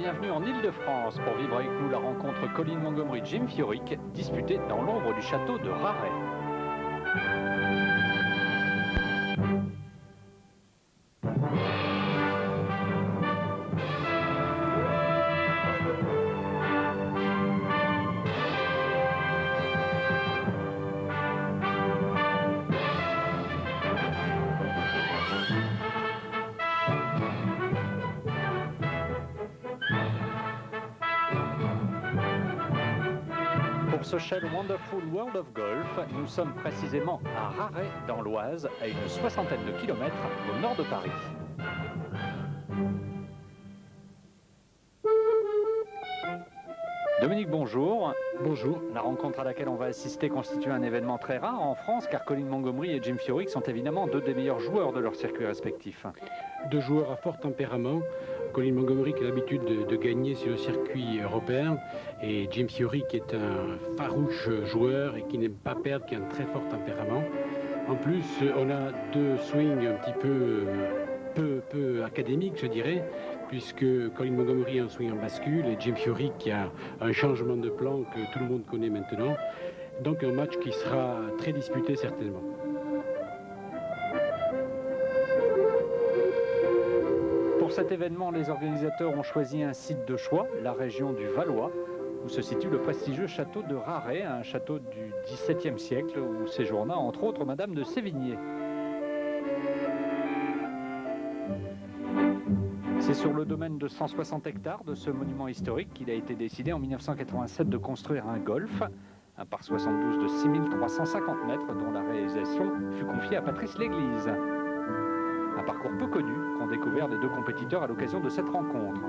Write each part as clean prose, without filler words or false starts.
bienvenue en Île-de-France pour vivre avec nous la rencontre Colin Montgomery-Jim Furyk, disputée dans l'ombre du château de Raret. Pour ce Shell Wonderful World of Golf, nous sommes précisément à Raret dans l'Oise, à une soixantaine de kilomètres au nord de Paris. Dominique, bonjour. Bonjour. La rencontre à laquelle on va assister constitue un événement très rare en France, car Colin Montgomery et Jim Furyk sont évidemment deux des meilleurs joueurs de leur circuit respectif. Deux joueurs à fort tempérament. Colin Montgomery qui a l'habitude de gagner sur le circuit européen et Jim Furyk qui est un farouche joueur et qui n'aime pas perdre, qui a un très fort tempérament. En plus, on a deux swings un petit peu académiques, je dirais, puisque Colin Montgomery a un swing en bascule et Jim Furyk qui a un changement de plan que tout le monde connaît maintenant. Donc un match qui sera très disputé certainement. Pour cet événement, les organisateurs ont choisi un site de choix, la région du Valois, où se situe le prestigieux château de Raret, un château du XVIIe siècle où séjourna entre autres Madame de Sévigné. C'est sur le domaine de 160 hectares de ce monument historique qu'il a été décidé en 1987 de construire un golf, un par 72 de 6350 mètres dont la réalisation fut confiée à Patrice Léglise. Un parcours peu connu qu'ont découvert les deux compétiteurs à l'occasion de cette rencontre.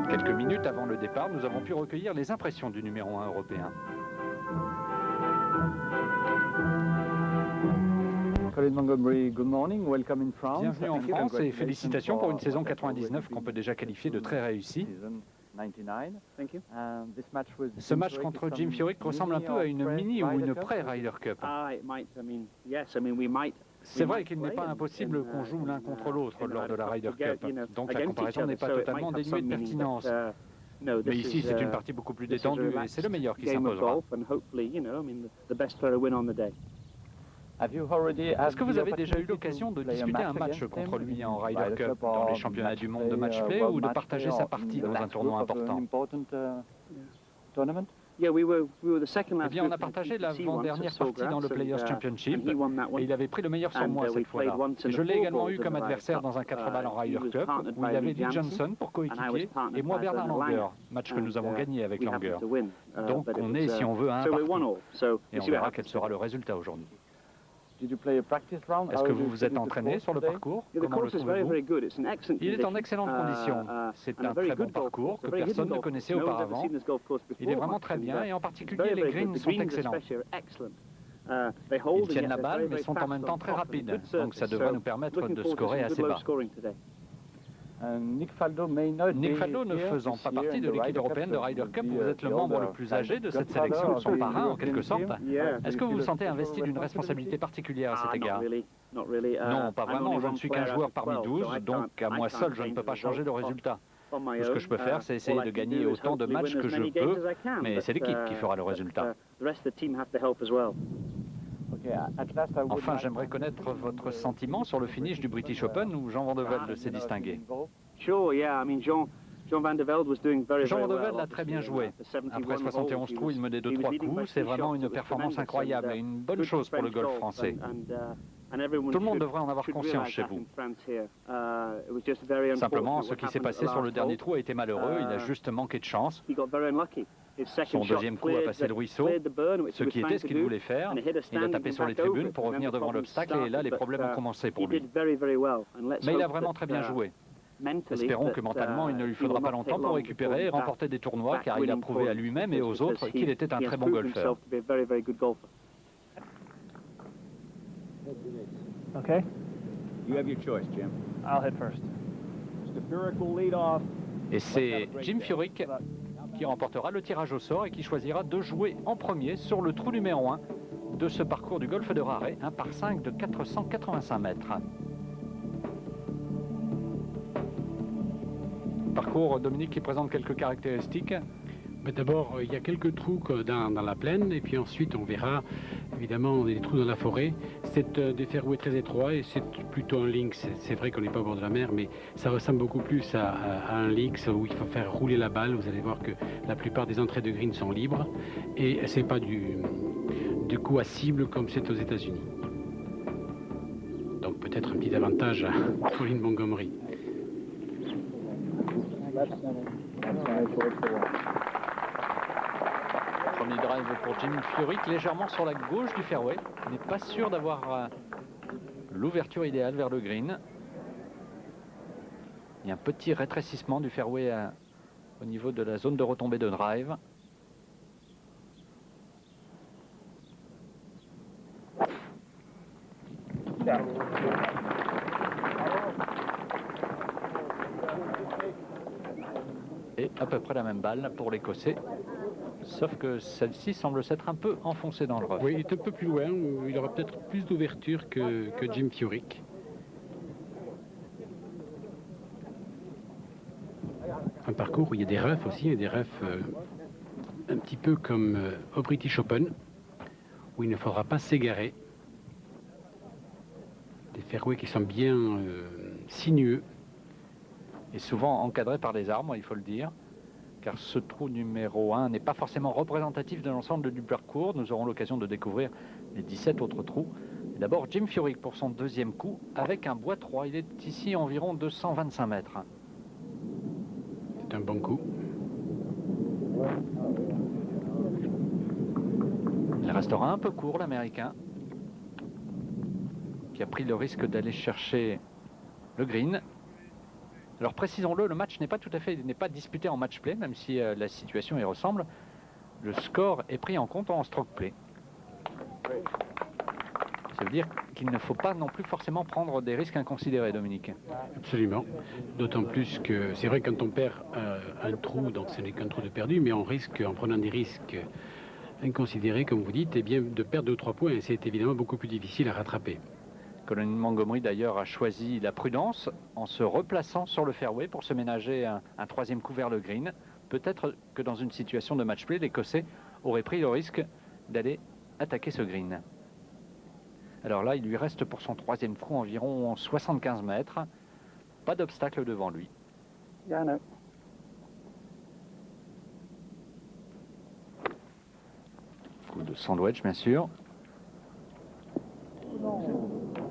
Quelques minutes avant le départ, nous avons pu recueillir les impressions du numéro 1 européen. Colin Montgomery, good morning, welcome in France. Bienvenue en France et félicitations pour une saison 99 qu'on peut déjà qualifier de très réussie. Ce match contre Jim Furyk ressemble un peu à une mini ou une pré-Ryder Cup. C'est vrai qu'il n'est pas impossible qu'on joue l'un contre l'autre lors de la Ryder Cup, donc la comparaison n'est pas totalement dénuée de pertinence. Mais ici, c'est une partie beaucoup plus détendue et c'est le meilleur qui s'imposera. Est-ce que vous avez déjà eu l'occasion de disputer un match contre lui en Ryder Cup, dans les championnats du monde de match-play, ou de partager sa partie dans un tournoi important? Eh bien, on a partagé l'avant-dernière partie dans le Players Championship, et il avait pris le meilleur sur moi cette fois-là. Je l'ai également eu comme adversaire dans un 4 balles en Ryder Cup, où il avait Lee Johnson pour coéquipier, et moi Bernard Langer, match que nous avons gagné avec Langer. Donc on est, si on veut, à un partout, et on verra quel sera le résultat aujourd'hui. Est-ce que vous vous êtes entraîné sur le parcours? Comment le trouvez-vous? Il est en excellente condition. C'est un très bon parcours que personne ne connaissait auparavant. Il est vraiment très bien et en particulier les greens sont excellents. Ils tiennent la balle mais sont en même temps très rapides. Donc ça devrait nous permettre de scorer assez bas. Nick Faldo ne faisant pas partie de l'équipe européenne de Ryder Cup, vous êtes le membre le plus âgé de cette sélection, son parrain en quelque sorte. Est-ce que vous vous sentez investi d'une responsabilité particulière à cet égard? Non, pas vraiment, je ne suis qu'un joueur parmi 12, donc à moi seul je ne peux pas changer le résultat. Tout ce que je peux faire, c'est essayer de gagner autant de matchs que je peux, mais c'est l'équipe qui fera le résultat. Enfin, j'aimerais connaître votre sentiment sur le finish du British Open où Jean Van de Velde s'est distingué. Jean Van de Velde a très bien joué. Après 71 trous, il menait 2-3 coups. C'est vraiment une performance incroyable et une bonne chose pour le golf français. Tout le monde devrait en avoir conscience chez vous. Simplement, ce qui s'est passé sur le dernier trou a été malheureux. Il a juste manqué de chance. Son deuxième coup a passé le ruisseau, ce qui était ce qu'il voulait faire. Il a tapé sur les tribunes pour revenir devant l'obstacle et là, les problèmes ont commencé pour lui. Mais il a vraiment très bien joué. Espérons que mentalement, il ne lui faudra pas longtemps pour récupérer et remporter des tournois, car il a prouvé à lui-même et aux autres qu'il était un très bon golfeur. Okay. You have your choice, Jim. I'll hit first. Mr. Furyk will lead off. Et c'est Jim Furyk qui remportera le tirage au sort et qui choisira de jouer en premier sur le trou numéro 1 de ce parcours du golfe de Raret, un par 5 de 485 mètres. parcours, Dominique, qui présente quelques caractéristiques. D'abord, il y a quelques trous dans la plaine, et puis ensuite on verra évidemment des trous dans la forêt. C'est des fairways très étroits et c'est plutôt un links. C'est vrai qu'on n'est pas au bord de la mer, mais ça ressemble beaucoup plus à un links où il faut faire rouler la balle. Vous allez voir que la plupart des entrées de green sont libres et c'est pas du coup à cible comme c'est aux États-Unis. Donc peut-être un petit avantage à Colin Montgomery. Premier drive pour Jim Furyk, légèrement sur la gauche du fairway. Il n'est pas sûr d'avoir l'ouverture idéale vers le green. Il y a un petit rétrécissement du fairway au niveau de la zone de retombée de drive. Et à peu près la même balle pour l'Écossais. Sauf que celle-ci semble s'être un peu enfoncée dans le rough. Oui, il est un peu plus loin, il aura peut-être plus d'ouverture que Jim Furyk. Un parcours où il y a des roughs aussi, et des roughs un petit peu comme au British Open, où il ne faudra pas s'égarer. Des fairways qui sont bien sinueux. Et souvent encadrés par les arbres, il faut le dire. Car ce trou numéro 1 n'est pas forcément représentatif de l'ensemble du parcours. Nous aurons l'occasion de découvrir les 17 autres trous. D'abord Jim Furyk pour son deuxième coup avec un bois 3. Il est ici environ 225 mètres. C'est un bon coup. Il restera un peu court l'Américain, qui a pris le risque d'aller chercher le green. Alors précisons-le, le match n'est pas tout à fait, n'est pas disputé en match play, même si la situation y ressemble. Le score est pris en compte en stroke play. Ça veut dire qu'il ne faut pas non plus forcément prendre des risques inconsidérés, Dominique. Absolument. D'autant plus que c'est vrai que quand on perd un trou, donc ce n'est qu'un trou de perdu, mais on risque, en prenant des risques inconsidérés, comme vous dites, eh bien, de perdre 2 ou 3 points. Et c'est évidemment beaucoup plus difficile à rattraper. Colin Montgomery d'ailleurs a choisi la prudence en se replaçant sur le fairway pour se ménager un troisième coup vers le green. Peut-être que dans une situation de match play, l'Écossais aurait pris le risque d'aller attaquer ce green. Alors là, il lui reste pour son troisième coup environ 75 mètres. Pas d'obstacle devant lui. Coup de sandwich, bien sûr.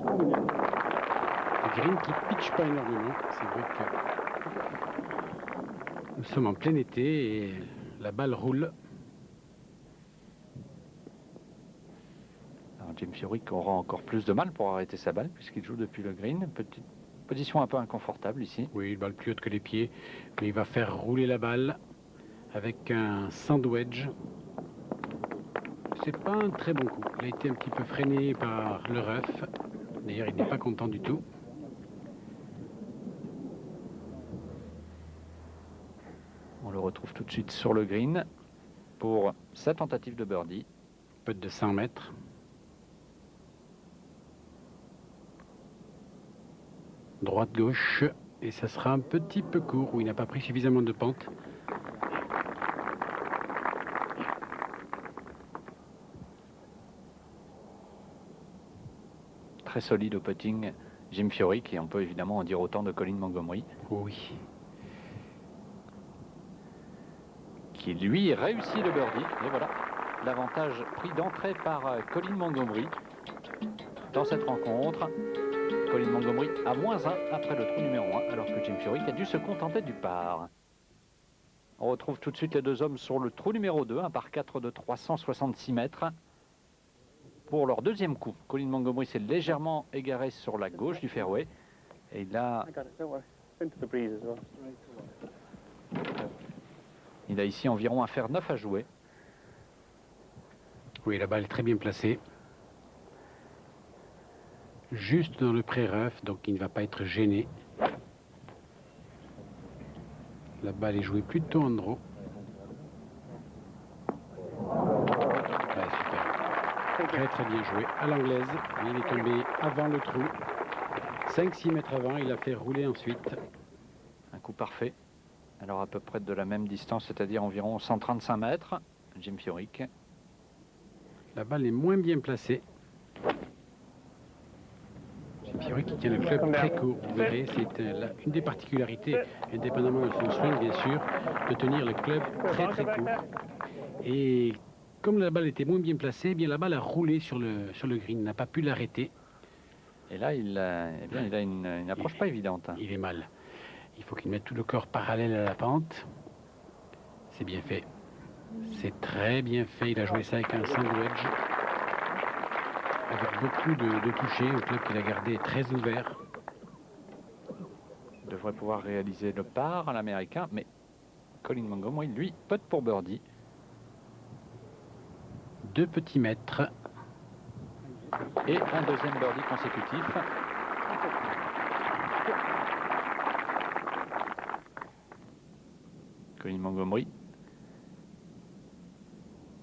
Le green qui pitch pas énormément. C'est vrai que nous sommes en plein été et la balle roule. Alors Jim Furyk aura encore plus de mal pour arrêter sa balle puisqu'il joue depuis le green. Petite position un peu inconfortable ici. Oui, une balle plus haute que les pieds, mais il va faire rouler la balle avec un sandwich. C'est pas un très bon coup. Il a été un petit peu freiné par le rough. D'ailleurs, il n'est pas content du tout. On le retrouve tout de suite sur le green pour sa tentative de birdie. Putt de 100 mètres. Droite-gauche. Et ça sera un petit peu court où il n'a pas pris suffisamment de pente. Très solide au putting, Jim Furyk, et on peut évidemment en dire autant de Colin Montgomery. Oui. Qui lui réussit le birdie. Et voilà, l'avantage pris d'entrée par Colin Montgomery dans cette rencontre. Colin Montgomery à -1 après le trou numéro 1, alors que Jim Furyk a dû se contenter du par. On retrouve tout de suite les deux hommes sur le trou numéro 2, un par 4 de 366 mètres. Pour leur deuxième coup, Colin Montgomery s'est légèrement égaré sur la gauche du fairway. Et il a ici environ un fer 9 à jouer. Oui, la balle est très bien placée. Juste dans le pré-rough, donc il ne va pas être gêné. La balle est jouée plutôt en draw. Très très bien joué à l'anglaise. Il est tombé avant le trou. 5-6 mètres avant, il a fait rouler ensuite. Un coup parfait. Alors à peu près de la même distance, c'est-à-dire environ 135 mètres, Jim Furyk. La balle est moins bien placée. Jim Furyk qui tient le club très court. Vous verrez, c'est une des particularités, indépendamment de son swing bien sûr, de tenir le club très très court. Et comme la balle était moins bien placée, eh bien la balle a roulé sur le green, n'a pas pu l'arrêter. Et là, il a une approche pas évidente. Il est mal. Il faut qu'il mette tout le corps parallèle à la pente. C'est bien fait. C'est très bien fait. Il a joué ça avec un single wedge. Avec beaucoup de touchés. Un club qu'il a gardé très ouvert. Il devrait pouvoir réaliser le par à l'américain. Mais Colin Montgomery, lui, putt pour birdie. 2 petits mètres. Et un deuxième birdie consécutif. Colin Montgomery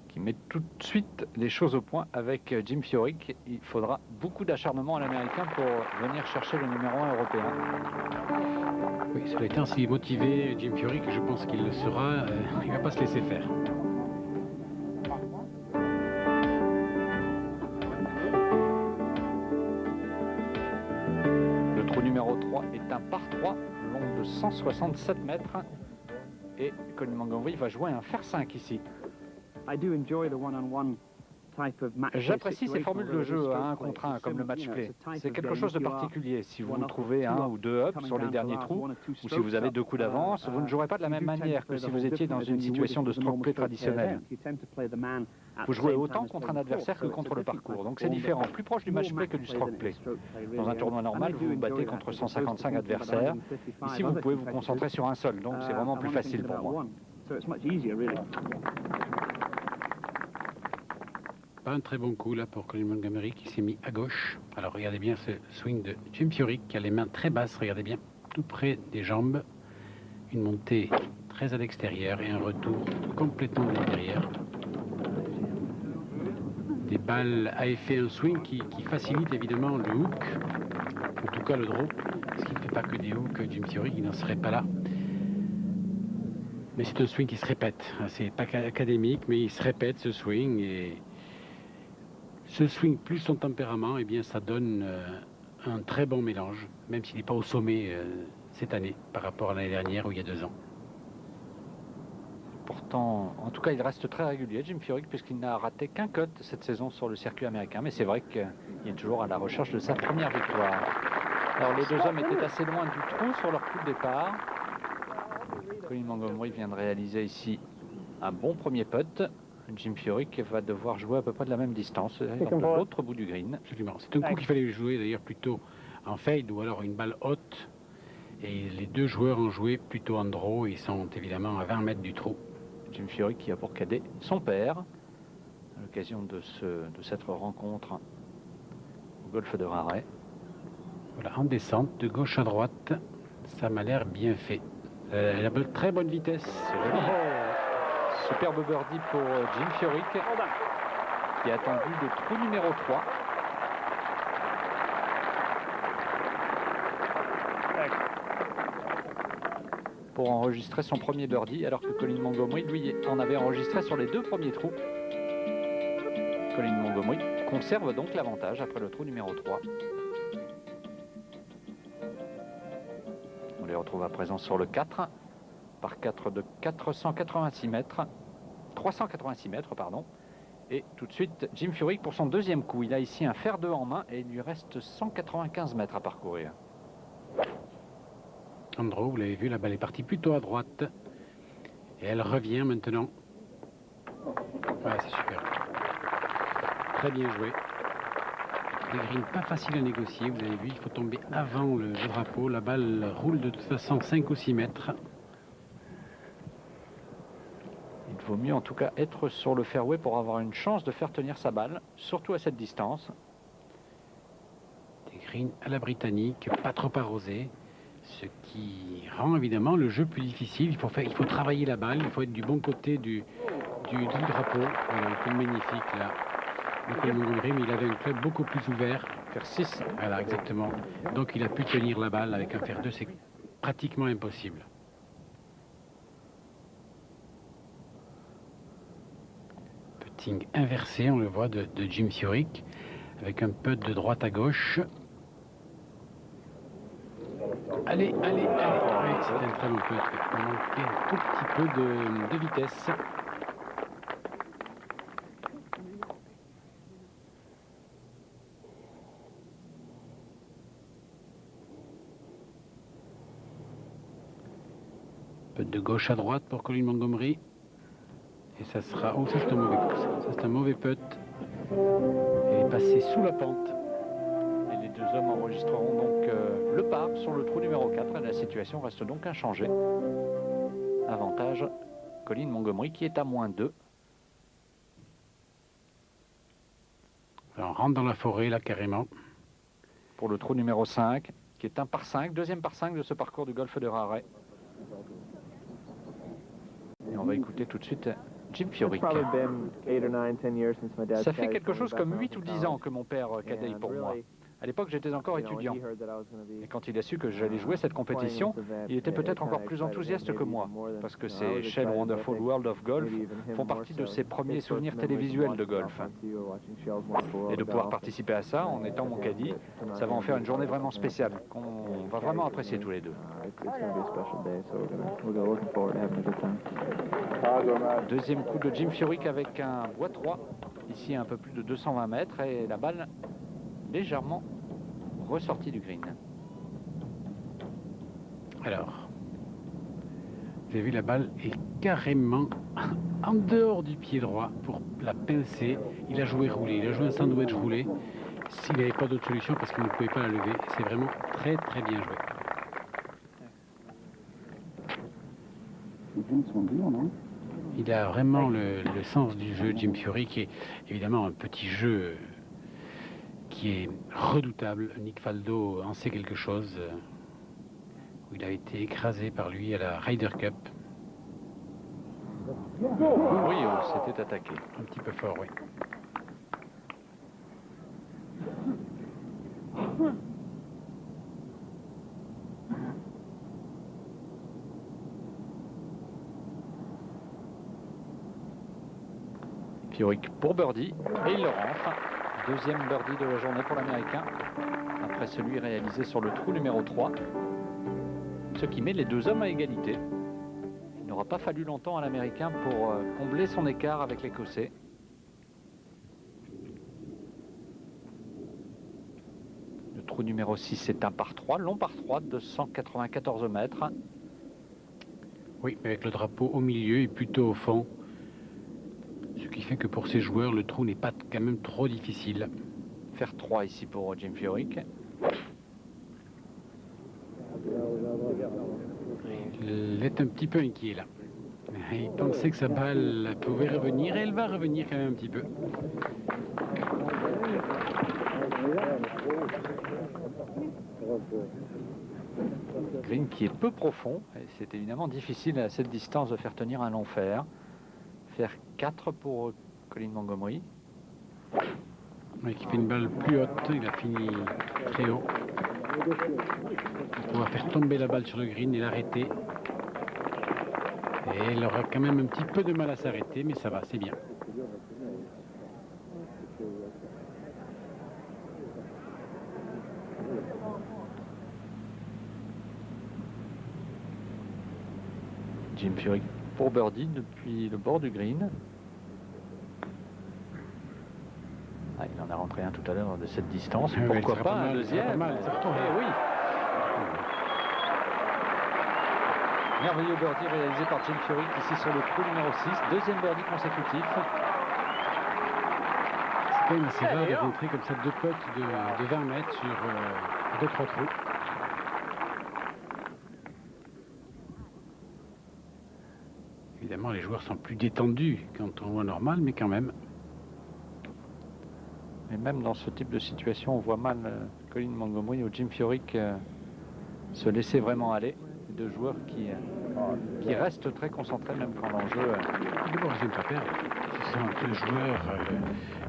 qui met tout de suite les choses au point avec Jim Furyk. Il faudra beaucoup d'acharnement à l'américain pour venir chercher le numéro 1 européen. Oui, cela étant, s'il est motivé, Jim Furyk, je pense qu'il le sera. Il ne va pas se laisser faire. Le trou numéro 3 est un par 3 long de 167 mètres. Et Colin Montgomery va jouer un fer 5 ici. J'apprécie ces formules de jeu à 1 contre 1 comme le match play. C'est quelque chose de particulier. Si vous trouvez 1 ou 2 ups sur les derniers trous, ou si vous avez 2 coups d'avance, vous ne jouerez pas de la même manière que si vous étiez dans une situation de stroke play traditionnelle. Vous jouez autant contre un adversaire que contre le parcours. Donc c'est différent, plus proche du match play que du stroke play. Dans un tournoi normal, vous vous battez contre 155 adversaires. Ici, vous pouvez vous concentrer sur un seul, donc c'est vraiment plus facile pour moi. Pas un très bon coup là pour Colin Montgomery qui s'est mis à gauche. Alors regardez bien ce swing de Jim Furyk qui a les mains très basses, regardez bien, tout près des jambes. Une montée très à l'extérieur et un retour complètement de l'intérieur. Des balles à effet, un swing qui facilite évidemment le hook, en tout cas le draw, parce qu'il ne fait pas que des hooks. Jim Furyk, il n'en serait pas là. Mais c'est un swing qui se répète, c'est pas académique, mais il se répète ce swing et ce swing plus son tempérament, eh bien ça donne un très bon mélange, même s'il n'est pas au sommet cette année par rapport à l'année dernière ou il y a 2 ans. Pourtant, en tout cas, il reste très régulier, Jim Furyk, puisqu'il n'a raté qu'un cut cette saison sur le circuit américain. Mais c'est vrai qu'il est toujours à la recherche de sa première victoire. Alors, les 2 hommes étaient assez loin du trou sur leur coup de départ. Colin Montgomery vient de réaliser ici un bon premier putt. Jim Furyk va devoir jouer à peu près de la même distance, de l'autre bout du green. Absolument. C'est un coup qu'il fallait jouer d'ailleurs plutôt en fade ou alors une balle haute. Et les 2 joueurs ont joué plutôt en draw et sont évidemment à 20 mètres du trou. Jim Furyk qui a pour cadet son père, à l'occasion de cette rencontre au golfe de Raret. Voilà, en descente, de gauche à droite, ça m'a l'air bien fait. Elle a très bonne vitesse. Superbe birdie pour Jim Furyk, qui a attendu le trou numéro 3. Pour enregistrer son premier birdie, alors que Colin Montgomery, lui, en avait enregistré sur les 2 premiers trous. Colin Montgomery conserve donc l'avantage après le trou numéro 3. On les retrouve à présent sur le 4, par 4 de 486 mètres. 386 mètres, pardon. Et tout de suite, Jim Furyk pour son 2e coup. Il a ici un fer 2 en main et il lui reste 195 mètres à parcourir. Andrew, vous l'avez vu, la balle est partie plutôt à droite. Et elle revient maintenant. Ouais, c'est super. Très bien joué. Des greens pas faciles à négocier, vous avez vu, il faut tomber avant le drapeau. La balle roule de toute façon 5 ou 6 mètres. Il vaut mieux en tout cas être sur le fairway pour avoir une chance de faire tenir sa balle, surtout à cette distance. Des greens à la britannique, pas trop arrosés. Ce qui rend évidemment le jeu plus difficile. Il faut travailler la balle, il faut être du bon côté du drapeau. Voilà, un coup magnifique là. Colin Montgomery, mais il avait un club beaucoup plus ouvert. Faire 6. Voilà, exactement. Donc il a pu tenir la balle avec un fer 2, c'est pratiquement impossible. putting inversé, on le voit, de Jim Furyk, avec un putt de droite à gauche. Allez, allez, allez. Oui, c'était un très bon putt. Il manquait un tout petit peu de vitesse. Putt de gauche à droite pour Colin Montgomery. Et ça sera... Oh, ça c'est un mauvais coup. Ça c'est un mauvais putt. Il est passé sous la pente. Et les deux hommes enregistreront donc le par sur le trou numéro 4. Et la situation reste donc inchangée. Avantage Colin Montgomery qui est à -2. Alors, on rentre dans la forêt là carrément. Pour le trou numéro 5, qui est un par 5, deuxième par 5 de ce parcours du golfe de Raray. Et on va écouter tout de suite Jim Furyk. Ça fait quelque chose comme 8 ou 10 ans que mon père cadaye pour moi. À l'époque, j'étais encore étudiant. Et quand il a su que j'allais jouer cette compétition, il était peut-être encore plus enthousiaste que moi, parce que ces Shell Wonderful World of Golf font partie de ses premiers souvenirs télévisuels de golf. Et de pouvoir participer à ça, en étant mon caddie, ça va en faire une journée vraiment spéciale, qu'on va vraiment apprécier tous les deux. Deuxième coup de Jim Furyk avec un bois 3, ici à un peu plus de 220 mètres, et la balle légèrement ressortie du green. Alors, vous avez vu, la balle est carrément en dehors du pied droit pour la pincer. Il a joué roulé, il a joué un sandwich roulé s'il n'avait pas d'autre solution parce qu'il ne pouvait pas la lever. C'est vraiment très très bien joué. Il a vraiment le sens du jeu, Jim Furyk, qui est évidemment un petit jeu qui est redoutable. Nick Faldo en sait quelque chose, où il a été écrasé par lui à la Ryder Cup. Oui, c'était attaqué. Un petit peu fort, oui. Furyk pour birdie, et il le rentre. Deuxième birdie de la journée pour l'Américain, après celui réalisé sur le trou numéro 3. Ce qui met les deux hommes à égalité. Il n'aura pas fallu longtemps à l'Américain pour combler son écart avec l'Écossais. Le trou numéro 6 est un par 3, long par 3 de 194 mètres. Oui, avec le drapeau au milieu et plutôt au fond. Ce qui fait que pour ces joueurs, le trou n'est pas quand même trop difficile. Faire 3 ici pour Jim Furyk. Il est un petit peu inquiet là. Il pensait que sa balle pouvait revenir et elle va revenir quand même un petit peu. Green qui est peu profond. Et c'est évidemment difficile à cette distance de faire tenir un long fer. Faire 4 pour Colin Montgomery. Oui, qui fait une balle plus haute, il a fini très haut. On va faire tomber la balle sur le green et l'arrêter. Et elle aura quand même un petit peu de mal à s'arrêter, mais ça va, c'est bien. Jim Furyk pour birdie depuis le bord du green. Ah, il en a rentré un tout à l'heure de cette distance. Pourquoi pas un deuxième? Oui. Merveilleux birdie réalisé par Jim Furyk ici sur le trou numéro 6. Deuxième birdie consécutif. C'est quand même assez rare de rentrer comme ça deux putts de 20 mètres sur 2-3 trous. Évidemment, les joueurs sont plus détendus quand on voit normal, mais quand même. Et même dans ce type de situation, on voit mal Colin Montgomery ou Jim Furyk se laisser vraiment aller. Deux joueurs qui restent très concentrés, même quand l'enjeu... D'abord, ils n'aiment pas perdre. Ce sont deux joueurs,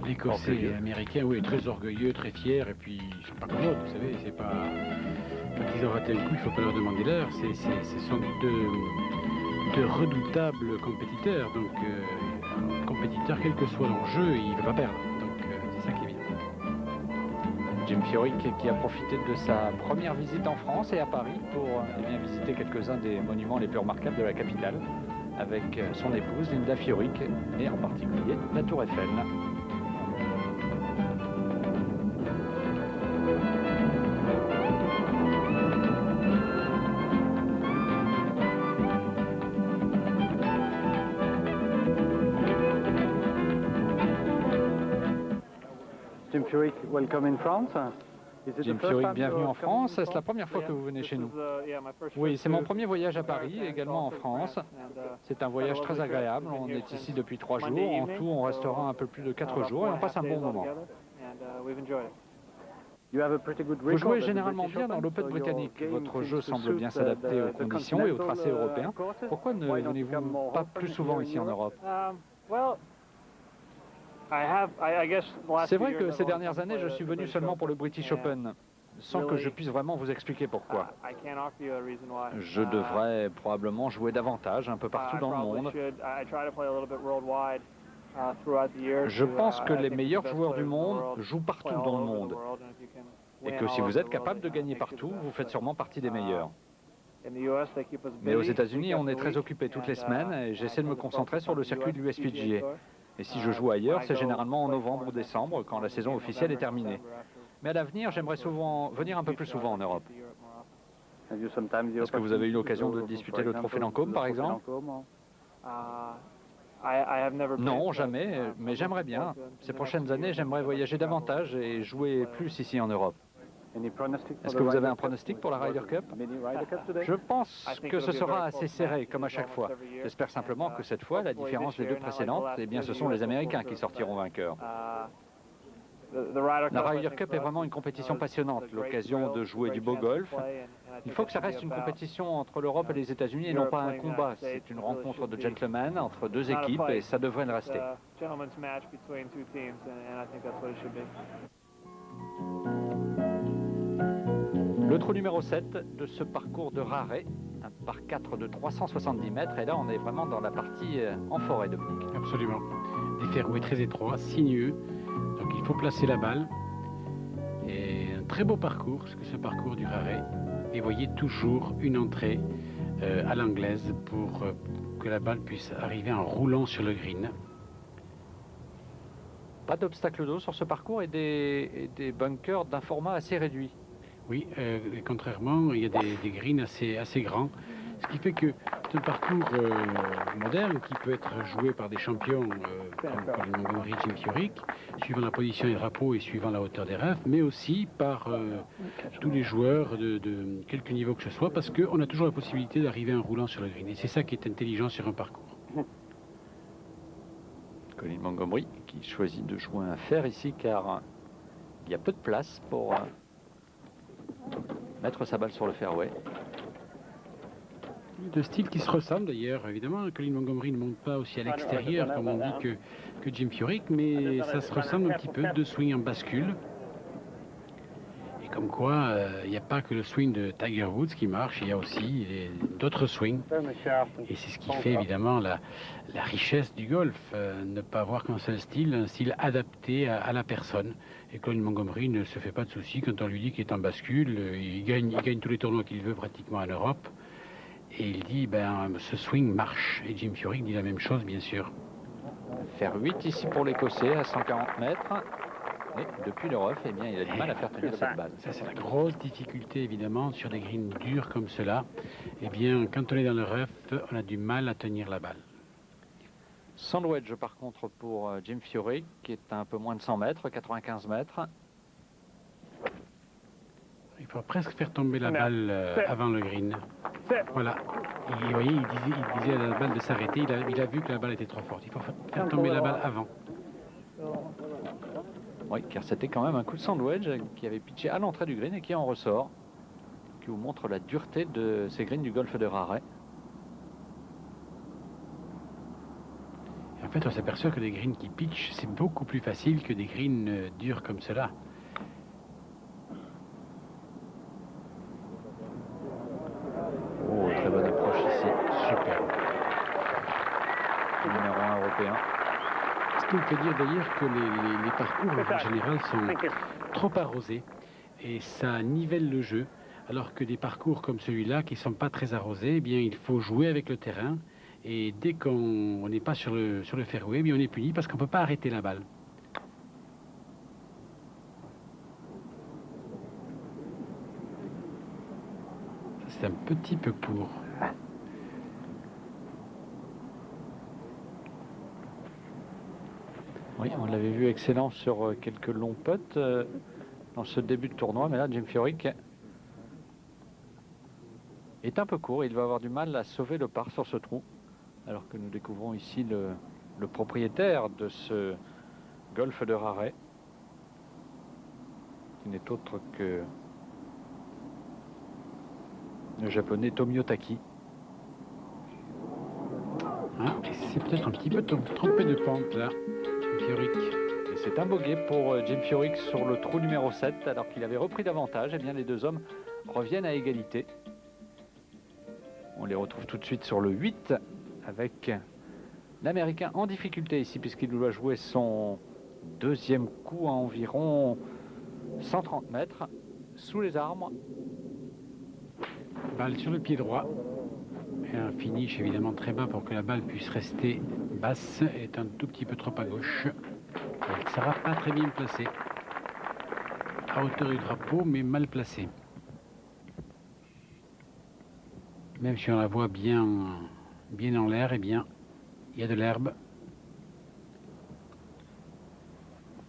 l'Écossais et l'Américain, oui, très orgueilleux, très fiers, et puis ils ne sont pas commodes, vous savez, c'est pas... Quand ils ont raté un coup, il ne faut pas leur demander l'heure. Ce sont redoutable compétiteur. Donc, un compétiteur, quel que soit l'enjeu, il ne veut pas perdre. Donc, c'est ça qui est bien. Jim Furyk qui a profité de sa première visite en France et à Paris pour visiter quelques-uns des monuments les plus remarquables de la capitale avec son épouse Linda Furyk et en particulier la Tour Eiffel. Jim Furyk, welcome in France. Jim Furyk, bienvenue en France. Est-ce la première fois que vous venez chez nous? Oui, c'est mon premier voyage à Paris, également en France. C'est un voyage très agréable. On est ici depuis 3 jours. En tout, on restera un peu plus de 4 jours et on passe un bon moment. Vous jouez généralement bien dans l'Open britannique. Votre jeu semble bien s'adapter aux conditions et au tracé européen. Pourquoi ne venez-vous pas plus souvent ici en Europe? C'est vrai que ces dernières années, je suis venu seulement pour le British Open, sans que je puisse vraiment vous expliquer pourquoi. Je devrais probablement jouer davantage, un peu partout dans le monde. Je pense que les meilleurs joueurs du monde jouent partout dans le monde. Et que si vous êtes capable de gagner partout, vous faites sûrement partie des meilleurs. Mais aux États-Unis, on est très occupé toutes les semaines et j'essaie de me concentrer sur le circuit de l'USPGA. Et si je joue ailleurs, c'est généralement en novembre ou décembre, quand la saison officielle est terminée. Mais à l'avenir, j'aimerais souvent venir un peu plus souvent en Europe. Est-ce que vous avez eu l'occasion de disputer le trophée Lancôme, par exemple? Non, jamais, mais j'aimerais bien. Ces prochaines années, j'aimerais voyager davantage et jouer plus ici en Europe. Est-ce que vous avez un pronostic pour la Ryder Cup? Je pense que ce sera assez serré, comme à chaque fois. J'espère simplement que cette fois, la différence des 2 précédentes, eh bien, ce sont les Américains qui sortiront vainqueurs. La Ryder Cup est vraiment une compétition passionnante, l'occasion de jouer du beau golf. Il faut que ça reste une compétition entre l'Europe et les États-Unis et non pas un combat. C'est une rencontre de gentlemen entre 2 équipes et ça devrait le rester. Le trou numéro 7 de ce parcours de Raret, un par 4 de 370 mètres, et là on est vraiment dans la partie en forêt, Dominique. Absolument. Des fairways très étroits, sinueux, donc il faut placer la balle. Et un très beau parcours, ce parcours du Raret. Et voyez toujours une entrée à l'anglaise pour que la balle puisse arriver en roulant sur le green. Pas d'obstacle d'eau sur ce parcours et des bunkers d'un format assez réduit. Oui, contrairement, il y a des greens assez grands, ce qui fait que c'est un parcours moderne qui peut être joué par des champions comme Colin Montgomery, Jim Furyk, suivant la position des drapeaux et suivant la hauteur des rafts, mais aussi par tous les joueurs de quelque niveau que ce soit, parce qu'on a toujours la possibilité d'arriver en roulant sur le green. Et c'est ça qui est intelligent sur un parcours. Colin Montgomery qui choisit de jouer un fer ici, car il y a peu de place pour mettre sa balle sur le fairway. De style qui se ressemble d'ailleurs, évidemment. Colin Montgomery ne monte pas aussi à l'extérieur comme on dit que Jim Furyk, mais ça se ressemble un petit peu, 2 swings en bascule. Et comme quoi, il n'y a pas que le swing de Tiger Woods qui marche, il y a aussi d'autres swings. Et c'est ce qui fait évidemment la richesse du golf, ne pas avoir qu'un seul style, un style adapté à la personne. Et Colin Montgomery ne se fait pas de soucis quand on lui dit qu'il est en bascule, il gagne tous les tournois qu'il veut pratiquement en Europe. Et il dit, ben, ce swing marche. Et Jim Furyk dit la même chose, bien sûr. Faire 8 ici pour l'Écossais à 140 mètres. Et depuis le rough, eh bien, il a du mal à faire tenir cette balle. Ça, c'est la grosse difficulté, évidemment, sur des greens durs comme cela. Eh bien, quand on est dans le rough, on a du mal à tenir la balle. Sans wedge, par contre, pour Jim Furyk, qui est à un peu moins de 100 mètres, 95 mètres. Il faut presque faire tomber la balle avant le green. Voilà. Vous voyez, il disait à la balle de s'arrêter. Il a vu que la balle était trop forte. Il faut faire tomber la balle avant. Oui, car c'était quand même un coup de sandwich qui avait pitché à l'entrée du green et qui en ressort. Qui vous montre la dureté de ces greens du golfe de Raret. Et en fait, on s'aperçoit que des greens qui pitchent, c'est beaucoup plus facile que des greens durs comme cela. Oh, très bonne approche ici. Super. le numéro 1 européen. Ce qui me fait dire d'ailleurs que les parcours en général sont trop arrosés et ça nivelle le jeu, alors que des parcours comme celui-là qui ne sont pas très arrosés, eh bien il faut jouer avec le terrain et dès qu'on n'est pas sur le fairway, eh bien on est puni parce qu'on ne peut pas arrêter la balle. C'est un petit peu court. Oui, on l'avait vu excellent sur quelques longs putts dans ce début de tournoi, mais là, Jim Furyk est un peu court. Il va avoir du mal à sauver le par sur ce trou, alors que nous découvrons ici le propriétaire de ce golf de Raret, qui n'est autre que le japonais Tomio Taki. Ah, c'est peut-être un petit peu trompé de pente là, Jim Furyk. Et c'est un bogey pour Jim Furyk sur le trou numéro 7, alors qu'il avait repris davantage. Eh bien, les deux hommes reviennent à égalité. On les retrouve tout de suite sur le 8 avec l'Américain en difficulté ici, puisqu'il doit jouer son deuxième coup à environ 130 mètres sous les arbres. Balle sur le pied droit. Et un finish évidemment très bas pour que la balle puisse rester basse, est un tout petit peu trop à gauche. Elle ne sera pas très bien placée. À hauteur du drapeau, mais mal placée. Même si on la voit bien en l'air, eh bien, il y a de l'herbe.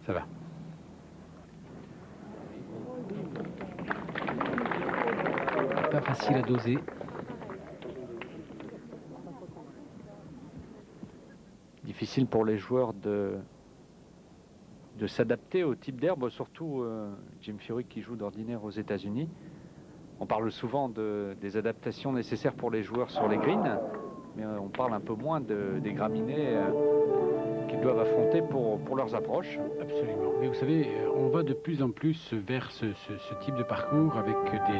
Ça va. Pas facile à doser. Difficile pour les joueurs de s'adapter au type d'herbe, surtout Jim Furyk qui joue d'ordinaire aux États-Unis. On parle souvent des adaptations nécessaires pour les joueurs sur les greens, mais on parle un peu moins des graminées qu'ils doivent affronter pour leurs approches. Absolument. Mais vous savez, on va de plus en plus vers ce type de parcours avec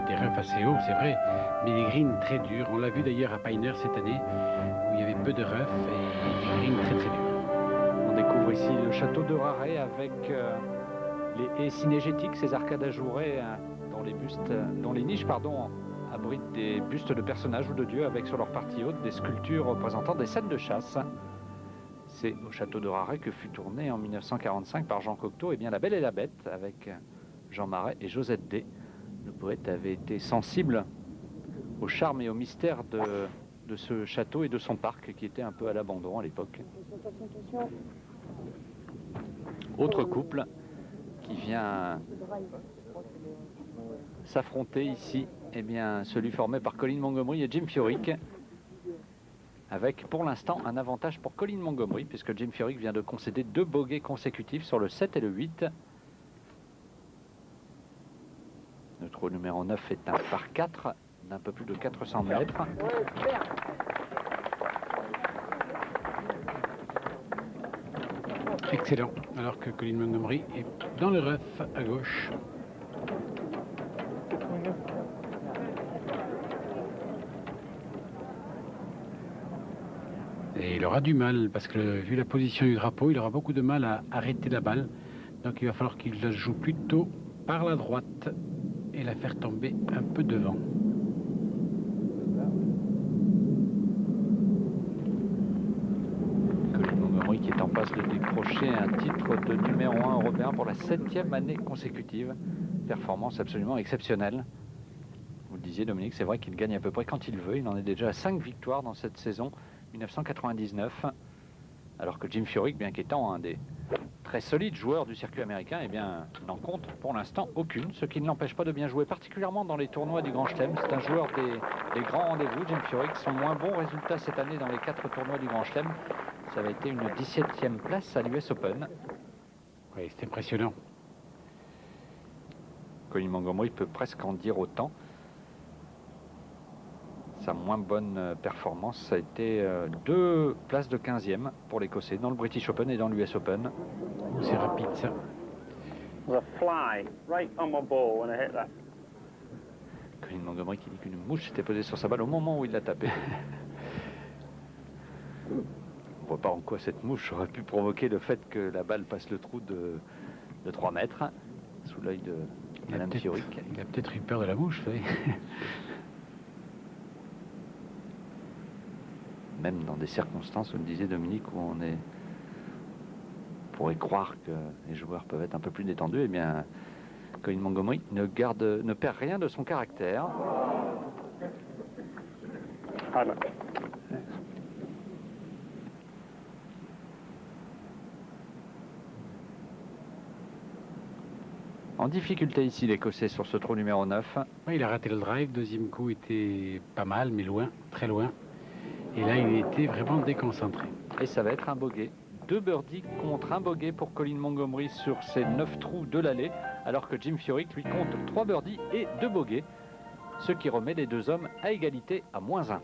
des roughs assez hauts, c'est vrai, mais des greens très durs. On l'a vu d'ailleurs à Pioneer cette année, où il y avait peu de roughs et des greens très très durs. On découvre ici le château de Raret avec les haies synégétiques, ces arcades ajourées dont les niches abritent des bustes de personnages ou de dieux avec sur leur partie haute des sculptures représentant des scènes de chasse. C'est au château de Raret que fut tourné en 1945 par Jean Cocteau, et bien La Belle et la Bête avec Jean Marais et Josette D. Le poète avait été sensible au charme et au mystère de ce château et de son parc qui était un peu à l'abandon à l'époque. Autre couple qui vient s'affronter ici, eh bien celui formé par Colin Montgomery et Jim Furyk, avec pour l'instant un avantage pour Colin Montgomery puisque Jim Furyk vient de concéder 2 bogeys consécutifs sur le 7 et le 8. Le trou numéro 9 est un par 4 d'un peu plus de 400 mètres. Excellent, alors que Colin Montgomery est dans le rough à gauche. Et il aura du mal, parce que vu la position du drapeau, il aura beaucoup de mal à arrêter la balle. Donc il va falloir qu'il la joue plutôt par la droite et la faire tomber un peu devant. Colin Montgomery qui est en passe de décrocher un titre de numéro 1 européen pour la 7e année consécutive. Performance absolument exceptionnelle. Vous le disiez Dominique, c'est vrai qu'il gagne à peu près quand il veut. Il en est déjà à 5 victoires dans cette saison 1999. Alors que Jim Furyk, bien qu'étant un des très solides joueurs du circuit américain, eh bien, n'en compte pour l'instant aucune, ce qui ne l'empêche pas de bien jouer, particulièrement dans les tournois du Grand Chelem. C'est un joueur des grands rendez-vous. Jim Furyk, son moins bon résultat cette année dans les 4 tournois du Grand Chelem, ça avait été une 17e place à l'US Open. Oui, c'est impressionnant. Colin Montgomery peut presque en dire autant. Sa moins bonne performance, ça a été 2 places de 15e pour l'Écossais dans le British Open et dans l'US Open. C'est rapide ça. Colin Montgomery qui dit qu'une mouche s'était posée sur sa balle au moment où il l'a tapé. vois pas en quoi cette mouche aurait pu provoquer le fait que la balle passe le trou de 3 mètres sous l'œil de Madame Fioric. Il a peut-être eu peur de la mouche, vous savez. Même dans des circonstances, vous le disiez Dominique, où on pourrait croire que les joueurs peuvent être un peu plus détendus, eh bien Colin Montgomery ne perd rien de son caractère. En difficulté ici l'Écossais sur ce trou numéro 9. Oui, il a raté le drive, deuxième coup était pas mal, mais loin, très loin. Et là, il était vraiment déconcentré. Et ça va être un bogey. 2 birdies contre un bogey pour Colin Montgomery sur ces 9 trous de l'allée, alors que Jim Furyk lui compte 3 birdies et 2 bogeys, ce qui remet les deux hommes à égalité à -1.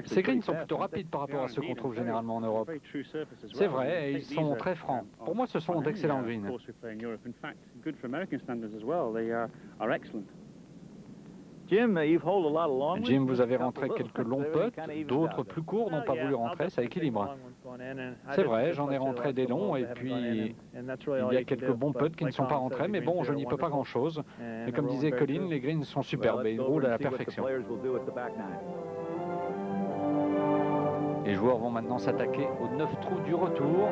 Ces greens sont plutôt rapides par rapport à ceux qu'on trouve généralement en Europe. C'est vrai, et ils sont très francs. Pour moi, ce sont d'excellents greens. Jim, vous avez rentré quelques longs putts, d'autres plus courts n'ont pas voulu rentrer, ça équilibre. C'est vrai, j'en ai rentré des longs et puis il y a quelques bons putts qui ne sont pas rentrés, mais bon, je n'y peux pas grand-chose. Mais comme disait Colin, les greens sont superbes et ils roulent à la perfection. Les joueurs vont maintenant s'attaquer aux 9 trous du retour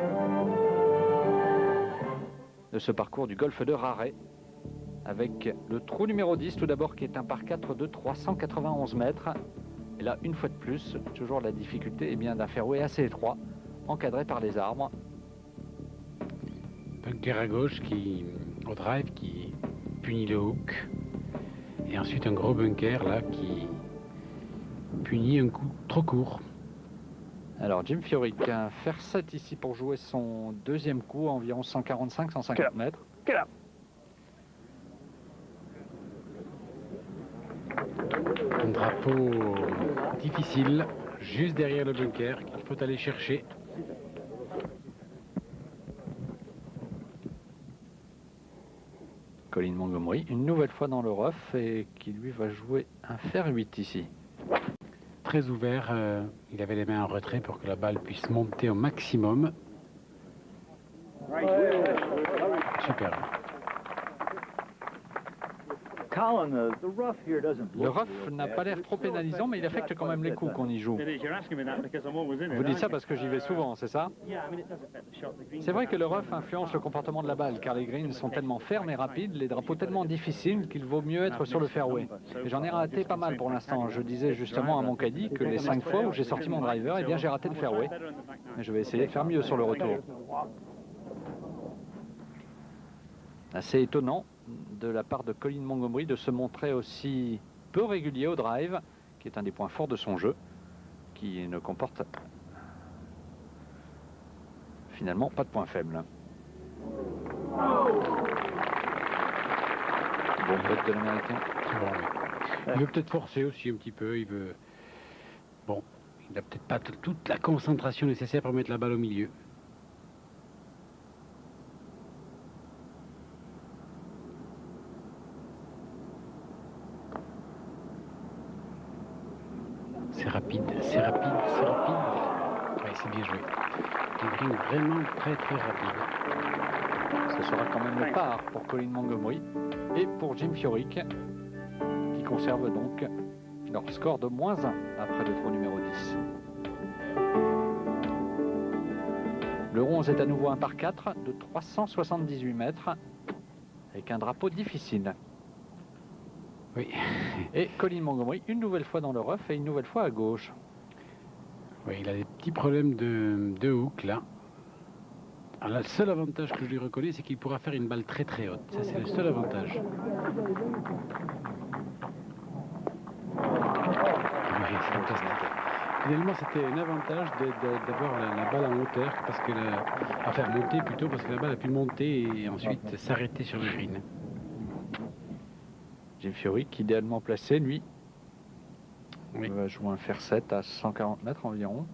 de ce parcours du golfe de Raret, avec le trou numéro 10 tout d'abord, qui est un par 4 de 391 mètres. Et là, une fois de plus, toujours la difficulté d'un fairway assez étroit, encadré par les arbres. Bunker à gauche au drive qui punit le hook. Et ensuite un gros bunker là qui punit un coup trop court. Alors Jim Furyk, un faire 7 ici pour jouer son deuxième coup à environ 145-150 mètres. Un drapeau difficile, juste derrière le bunker, qu'il faut aller chercher. Colin Montgomery, une nouvelle fois dans le rough, et qui lui va jouer un fer 8 ici. Très ouvert, il avait les mains en retrait pour que la balle puisse monter au maximum. Super. Le rough n'a pas l'air trop pénalisant, mais il affecte quand même les coups qu'on y joue. Vous dites ça parce que j'y vais souvent, c'est ça? C'est vrai que le rough influence le comportement de la balle, car les greens sont tellement fermes et rapides, les drapeaux tellement difficiles qu'il vaut mieux être sur le fairway. Et j'en ai raté pas mal pour l'instant. Je disais justement à mon caddie que les 5 fois où j'ai sorti mon driver, eh bien j'ai raté le fairway. Mais je vais essayer de faire mieux sur le retour. Assez étonnant de la part de Colin Montgomery de se montrer aussi peu régulier au drive, qui est un des points forts de son jeu, qui ne comporte finalement pas de points faibles. Bon putt de l'Américain. Il veut peut-être forcer aussi un petit peu, il veut... Bon, il n'a peut-être pas toute la concentration nécessaire pour mettre la balle au milieu. C'est rapide, c'est rapide, c'est rapide. Oui, c'est bien joué. Un green vraiment très très rapide. Ce sera quand même le par pour Colin Montgomery et pour Jim Furyk, qui conserve donc leur score de -1 après le trou numéro 10. Le 11 est à nouveau un par 4 de 378 mètres, avec un drapeau difficile. Oui. Et Colin Montgomery, une nouvelle fois dans le rough et une nouvelle fois à gauche. Oui, il a des petits problèmes de hook là. Alors, le seul avantage que je lui reconnais, c'est qu'il pourra faire une balle très très haute. Ça, c'est le seul avantage. Oui, c'est fantastique. Finalement, c'était un avantage d'avoir la balle en hauteur, parce que enfin monter plutôt, parce que la balle a pu monter et ensuite s'arrêter sur le green. Jim Furyk, idéalement placé, lui, oui, va jouer un fer 7 à 140 mètres environ.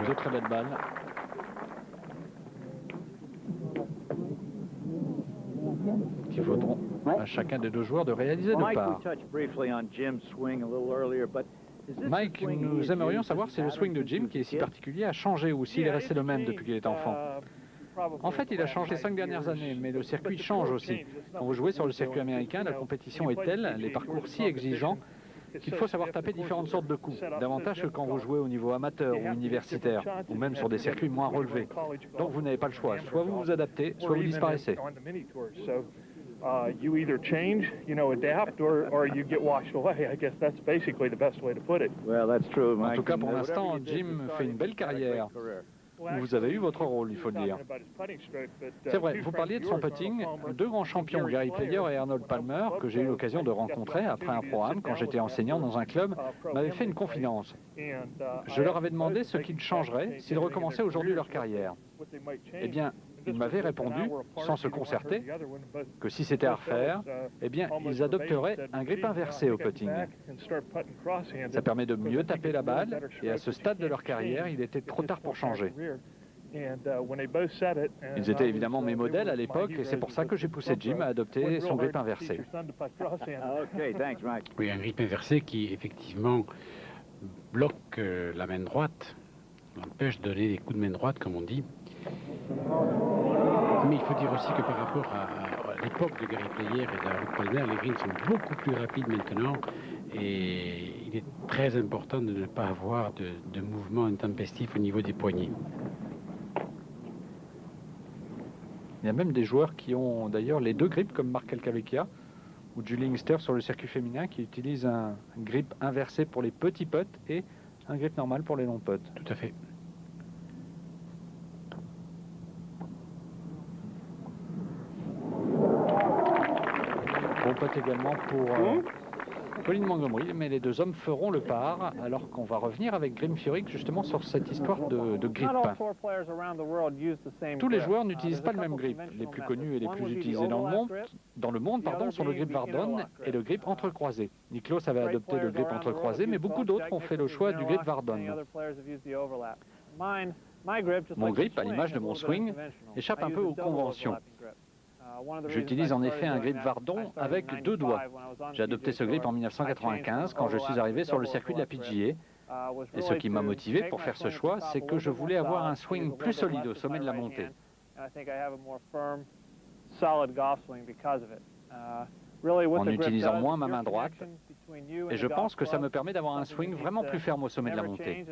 Deux très belles balles. qui vaudront à chacun des deux joueurs de réaliser le par. Mike, nous aimerions savoir si le swing de Jim, qui est si particulier, a changé ou s'il est resté le même depuis qu'il est enfant. En fait, il a changé les 5 dernières années, mais le circuit change aussi. Quand vous jouez sur le circuit américain, la compétition est telle, les parcours si exigeants, qu'il faut savoir taper différentes sortes de coups, davantage que quand vous jouez au niveau amateur ou universitaire, ou même sur des circuits moins relevés. Donc vous n'avez pas le choix, soit vous vous adaptez, soit vous disparaissez. You either change, adapt, or you get washed away. I guess that's basically the best way to put it. Well, that's true. En tout cas, pour l'instant, Jim fait une belle carrière. Vous avez eu votre rôle, il faut le dire. C'est vrai, vous parliez de son putting. Deux grands champions, Gary Player et Arnold Palmer, que j'ai eu l'occasion de rencontrer après un programme quand j'étais enseignant dans un club, m'avaient fait une confidence. Je leur avais demandé ce qu'ils changeraient s'ils recommençaient aujourd'hui leur carrière. Eh bien, ils m'avaient répondu, sans se concerter, que si c'était à refaire, eh bien, ils adopteraient un grip inversé au putting. Ça permet de mieux taper la balle, et à ce stade de leur carrière, il était trop tard pour changer. Ils étaient évidemment mes modèles à l'époque, et c'est pour ça que j'ai poussé Jim à adopter son grip inversé. Oui, un grip inversé qui, effectivement, bloque la main droite, l'empêche de donner des coups de main droite, comme on dit. Mais il faut dire aussi que par rapport à l'époque de Gary Player et d'Arnold Palmer, les greens sont beaucoup plus rapides maintenant et il est très important de ne pas avoir de mouvement intempestif au niveau des poignets. Il y a même des joueurs qui ont d'ailleurs les deux grips comme Mark Calcavecchia ou Julie Inkster sur le circuit féminin qui utilisent un grip inversé pour les petits putts et un grip normal pour les longs putts. Tout à fait. Bon putt également pour Colin Montgomery, mais les deux hommes feront le par, alors qu'on va revenir avec Grim Furyk justement sur cette histoire de grip. Tous les joueurs n'utilisent pas le même grip. Les plus connus et les plus utilisés dans le monde sont le grip Vardon et le grip entrecroisé. Nicklaus avait adopté le grip entrecroisé, mais beaucoup d'autres ont fait le choix du grip Vardon. Mon grip, à l'image de mon swing, échappe un peu aux conventions. J'utilise en effet un grip Vardon avec deux doigts. J'ai adopté ce grip en 1995 quand je suis arrivé sur le circuit de la PGA. Et ce qui m'a motivé pour faire ce choix, c'est que je voulais avoir un swing plus solide au sommet de la montée. En utilisant moins ma main droite, et je pense que ça me permet d'avoir un swing vraiment plus ferme au sommet de la montée.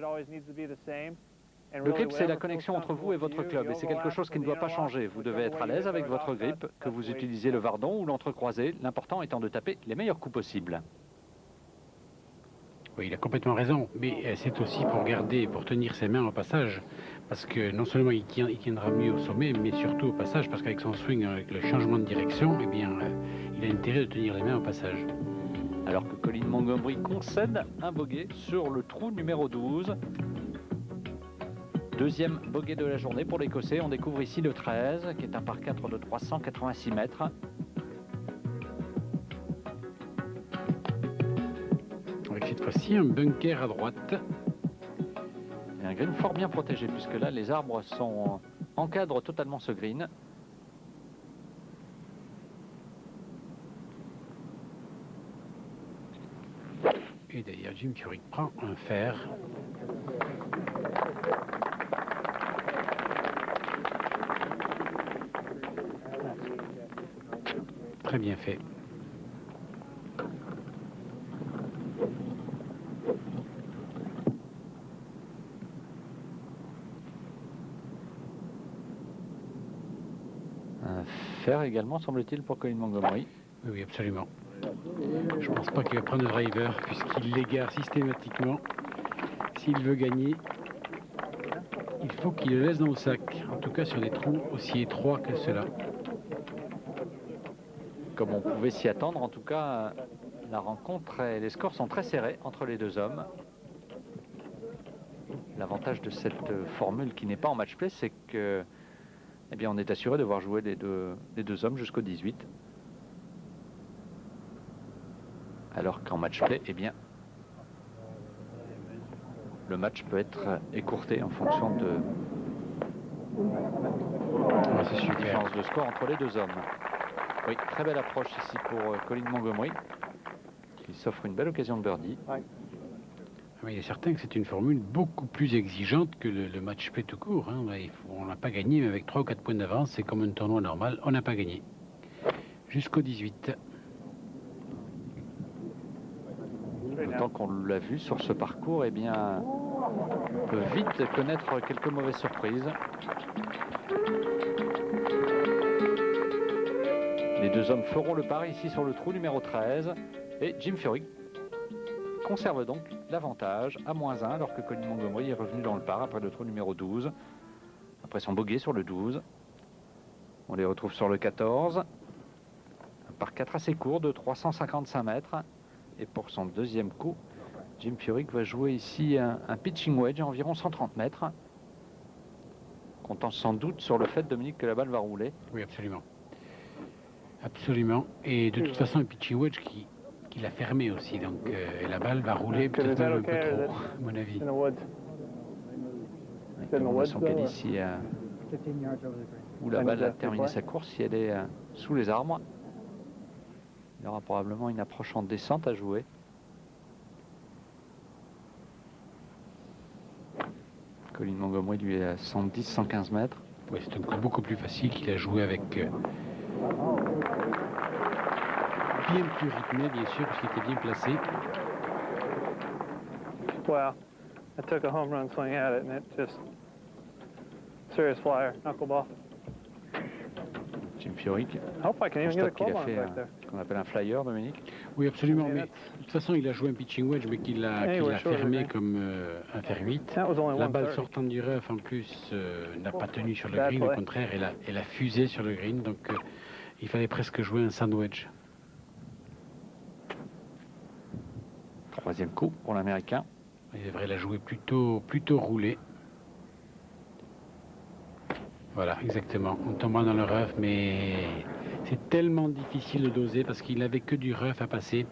Le grip, c'est la connexion entre vous et votre club, et c'est quelque chose qui ne doit pas changer. Vous devez être à l'aise avec votre grip, que vous utilisez le Vardon ou l'entrecroisé, l'important étant de taper les meilleurs coups possibles. Oui, il a complètement raison, mais c'est aussi pour tenir ses mains au passage, parce que non seulement il tiendra mieux au sommet, mais surtout au passage, parce qu'avec son swing, avec le changement de direction, eh bien, il a intérêt de tenir les mains au passage. Alors que Colin Montgomery concède un bogey sur le trou numéro 12. Deuxième bogey de la journée pour l'Écossais. On découvre ici le 13, qui est un par 4 de 386 mètres. Avec cette fois-ci un bunker à droite. Et un green fort bien protégé, puisque là, les arbres encadrent totalement ce green. Et d'ailleurs, Jim Furyk prend un fer. Très bien fait. Un fer également, semble-t-il, pour Colin Montgomery. Oui, absolument. Je ne pense pas qu'il va prendre le driver, puisqu'il l'égare systématiquement. S'il veut gagner, il faut qu'il le laisse dans le sac. En tout cas, sur des trous aussi étroits que ceux-là. Comme on pouvait s'y attendre, en tout cas, la rencontre et les scores sont très serrés entre les deux hommes. L'avantage de cette formule qui n'est pas en match play, c'est que, eh bien, on est assuré de voir jouer les deux hommes jusqu'au 18. Alors qu'en match play, eh bien, le match peut être écourté en fonction de la différence de score entre les deux hommes. Oui, très belle approche ici pour Colin Montgomery, qui s'offre une belle occasion de birdie. Mais il est certain que c'est une formule beaucoup plus exigeante que le match play tout court. Hein. Là, on n'a pas gagné, mais avec 3 ou 4 points d'avance, c'est comme un tournoi normal. On n'a pas gagné. Jusqu'au 18. Autant qu'on l'a vu sur ce parcours, eh bien, on peut vite connaître quelques mauvaises surprises. Les deux hommes feront le pari ici sur le trou numéro 13. Et Jim Furyk conserve donc l'avantage à -1 alors que Colin Montgomery est revenu dans le par après le trou numéro 12. Après son bogey sur le 12. On les retrouve sur le 14. Un par 4 assez court de 355 mètres. Et pour son deuxième coup, Jim Furyk va jouer ici un pitching wedge à environ 130 mètres. Comptant sans doute sur le fait, Dominique, que la balle va rouler. Oui, absolument. Absolument. Et de toute façon, un pitching wedge qui l'a fermé aussi. Donc et la balle va rouler peut-être même un peu trop, à mon avis. On a son caddie ici où la balle a terminé sa course. Si elle est sous les arbres, il y aura probablement une approche en descente à jouer. Colin Montgomery lui est à 110-115 mètres. Oui, c'est un coup beaucoup plus facile qu'il a joué avec bien plus rythmé, bien sûr, parce qu'il était bien placé. Well, I took a home run swing at it and it just serious flyer, knuckleball. Jim Furyk, constate qu'il a fait ce qu'on appelle un flyer, Dominique. Oui, absolument, mais de toute façon, il a joué un pitching wedge, mais qu'il a fermé comme un fer 8. La balle sortant du rough, en plus, n'a pas tenu sur le green, au contraire, elle a fusé sur le green, donc il fallait presque jouer un sandwich. Troisième coup pour l'Américain. Il devrait la jouer plutôt roulée. Voilà, exactement. On tombe dans le rough, mais c'est tellement difficile de doser parce qu'il n'avait que du rough à passer.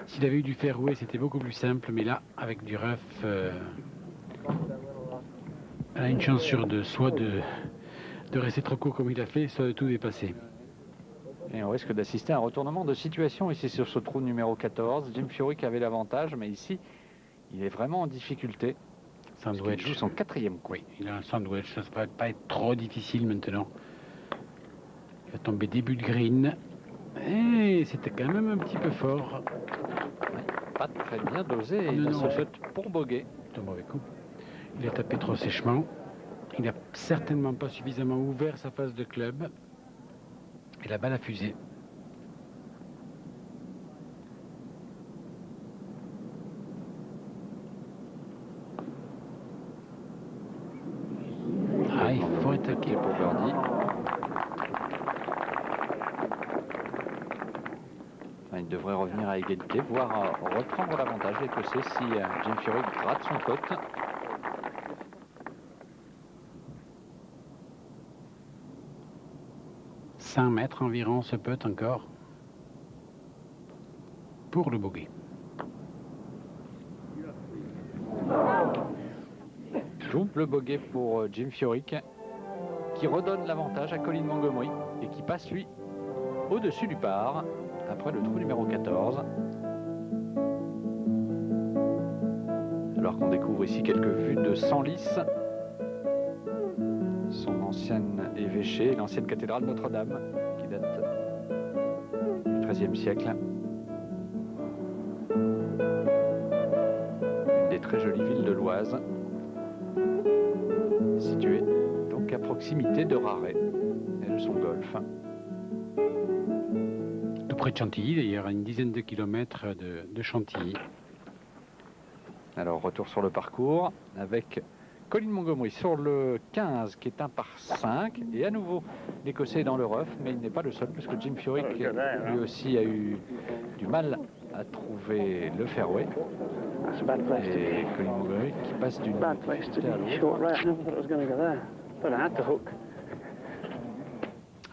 S'il avait eu du fairway, c'était beaucoup plus simple, mais là, avec du rough, elle a une chance sur deux, soit de rester trop court comme il a fait, soit de tout dépasser. Et on risque d'assister à un retournement de situation ici sur ce trou numéro 14. Jim Furyk avait l'avantage, mais ici, il est vraiment en difficulté. Sandwich. Il joue son 4e coup. Oui, il a un sandwich, ça ne va pas être trop difficile maintenant. Il va tomber début de green. Et c'était quand même un petit peu fort. Ouais, pas très bien dosé. Il se fait pour bogey. C'est un mauvais coup. Il a tapé trop sèchement. Il n'a certainement pas suffisamment ouvert sa face de club. Et la balle a fusé. Ah, il faut attaquer pour birdie. Enfin, il devrait revenir à égalité, voire reprendre l'avantage écossais si Jim Furyk rate son putt. Mètres environ ce putt encore pour le bogey. Double bogey pour Jim Furyk qui redonne l'avantage à Colin Montgomery et qui passe lui au-dessus du par après le trou numéro 14. Alors qu'on découvre ici quelques vues de Senlis, son ancienne évêché, l'ancienne cathédrale Notre-Dame qui date du XIIIe siècle. Une des très jolies villes de l'Oise, située donc à proximité de Raret et de son golfe. Tout près de Chantilly, d'ailleurs, à une dizaine de kilomètres de Chantilly. Alors retour sur le parcours avec Colin Montgomery sur le 15 qui est un par 5 et à nouveau l'Écossais dans le rough, mais il n'est pas le seul puisque Jim Furyk lui aussi a eu du mal à trouver le fairway. Et Colin Montgomery qui passe d'une difficulté à l'autre.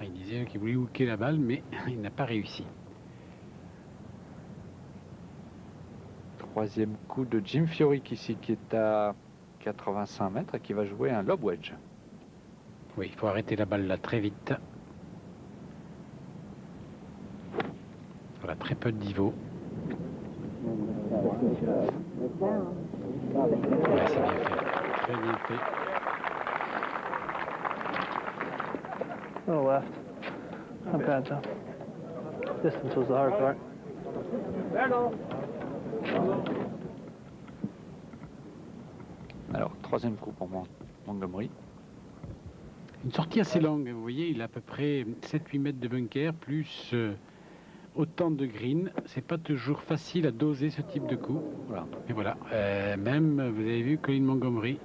Il disait qu'il voulait hooker la balle, mais il n'a pas réussi. Troisième coup de Jim Furyk ici qui est à 85 mètres et qui va jouer un lob wedge. Oui, il faut arrêter la balle là très vite. voilà, très peu de niveau. Ouais, c'est bien fait. Très bien fait. Oh, left. Not bad though. Distance was the hard part. Alors, troisième coup pour Montgomery. Une sortie assez longue, vous voyez, il a à peu près 7-8 mètres de bunker, plus autant de green. C'est pas toujours facile à doser ce type de coup. Voilà. Et voilà, même, vous avez vu, Colin Montgomery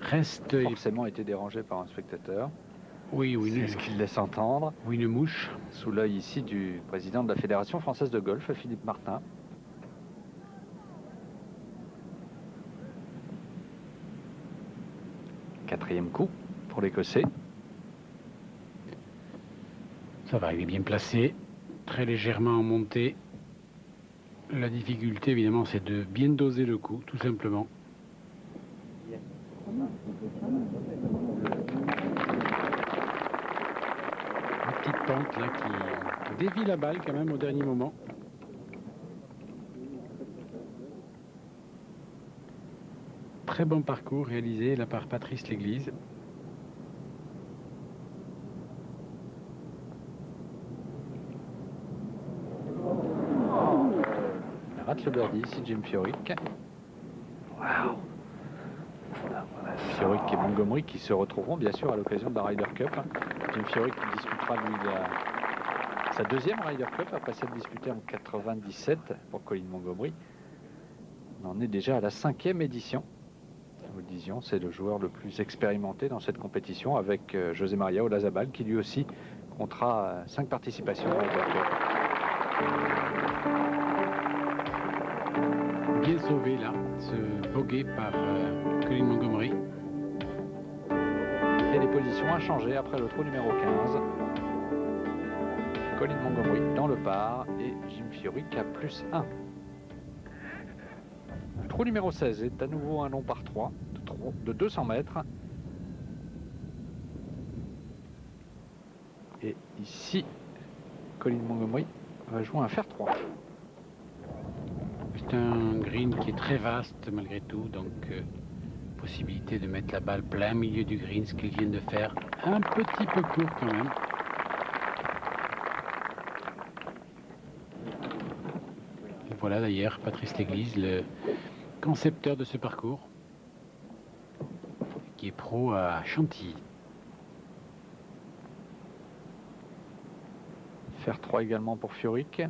reste... Forcément été dérangé par un spectateur. Oui, c'est ce qu'il laisse entendre. Oui, une mouche. Sous l'œil ici du président de la Fédération française de golf, Philippe Martin. Quatrième coup pour l'Écossais. Ça va, il est bien placé, très légèrement en montée. La difficulté, évidemment, c'est de bien doser le coup, tout simplement. Une petite pente là qui dévie la balle quand même au dernier moment. Très bon parcours réalisé là par Patrice Léglise. Il rate le birdie ici, Jim Furyk. Wow. Furyk et Montgomery qui se retrouveront bien sûr à l'occasion de la Ryder Cup. Jim Furyk disputera lui sa deuxième Ryder Cup après celle disputée en 97 pour Colin Montgomery. On en est déjà à la 5e édition. Nous le disions, c'est le joueur le plus expérimenté dans cette compétition avec José María Olazabal qui lui aussi comptera 5 participations à Ryder Cup. Bien sauvé là, ce bogey par Colin Montgomery. Et les positions ont changé après le trou numéro 15. Colin Montgomery dans le par et Jim Furyk à +1. Le trou numéro 16 est à nouveau un long par 3 de 200 mètres. Et ici, Colin Montgomery va jouer un fer 3. C'est un green qui est très vaste malgré tout, donc possibilité de mettre la balle plein milieu du green, ce qu'il vient de faire. Un petit peu court quand même. Et voilà d'ailleurs Patrice Léglise, le concepteur de ce parcours, qui est pro à Chantilly. Fer 3 également pour Furyk.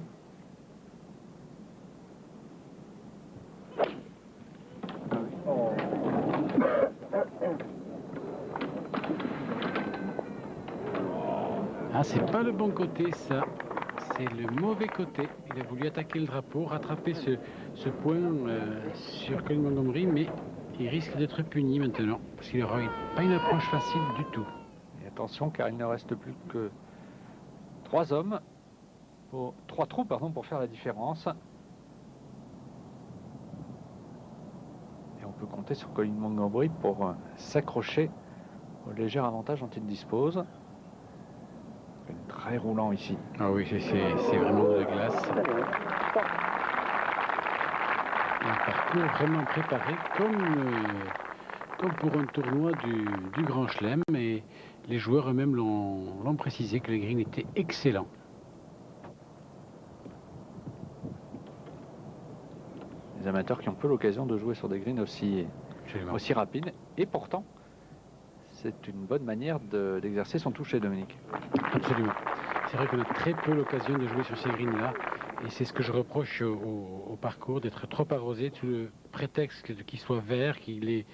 Ah, c'est pas le bon côté ça, c'est le mauvais côté. Il a voulu attaquer le drapeau, rattraper ce point sur Colin Montgomery, mais il risque d'être puni maintenant, parce qu'il n'aura pas une approche facile du tout. Et attention, car il ne reste plus que 3 trous pour faire la différence. Et on peut compter sur Colin Montgomery pour s'accrocher au léger avantage dont il dispose. Très roulant ici. Ah oui, c'est vraiment de la glace. Un parcours vraiment préparé comme pour un tournoi du Grand Chelem, et les joueurs eux-mêmes l'ont précisé que le green était excellent. Les amateurs qui ont peu l'occasion de jouer sur des greens aussi rapides, et pourtant c'est une bonne manière d'exercer son toucher, Dominique. Absolument. C'est vrai qu'on a très peu l'occasion de jouer sur ces greens-là. Et c'est ce que je reproche au parcours, d'être trop arrosé, sous le prétexte qu'il soit vert, qu'il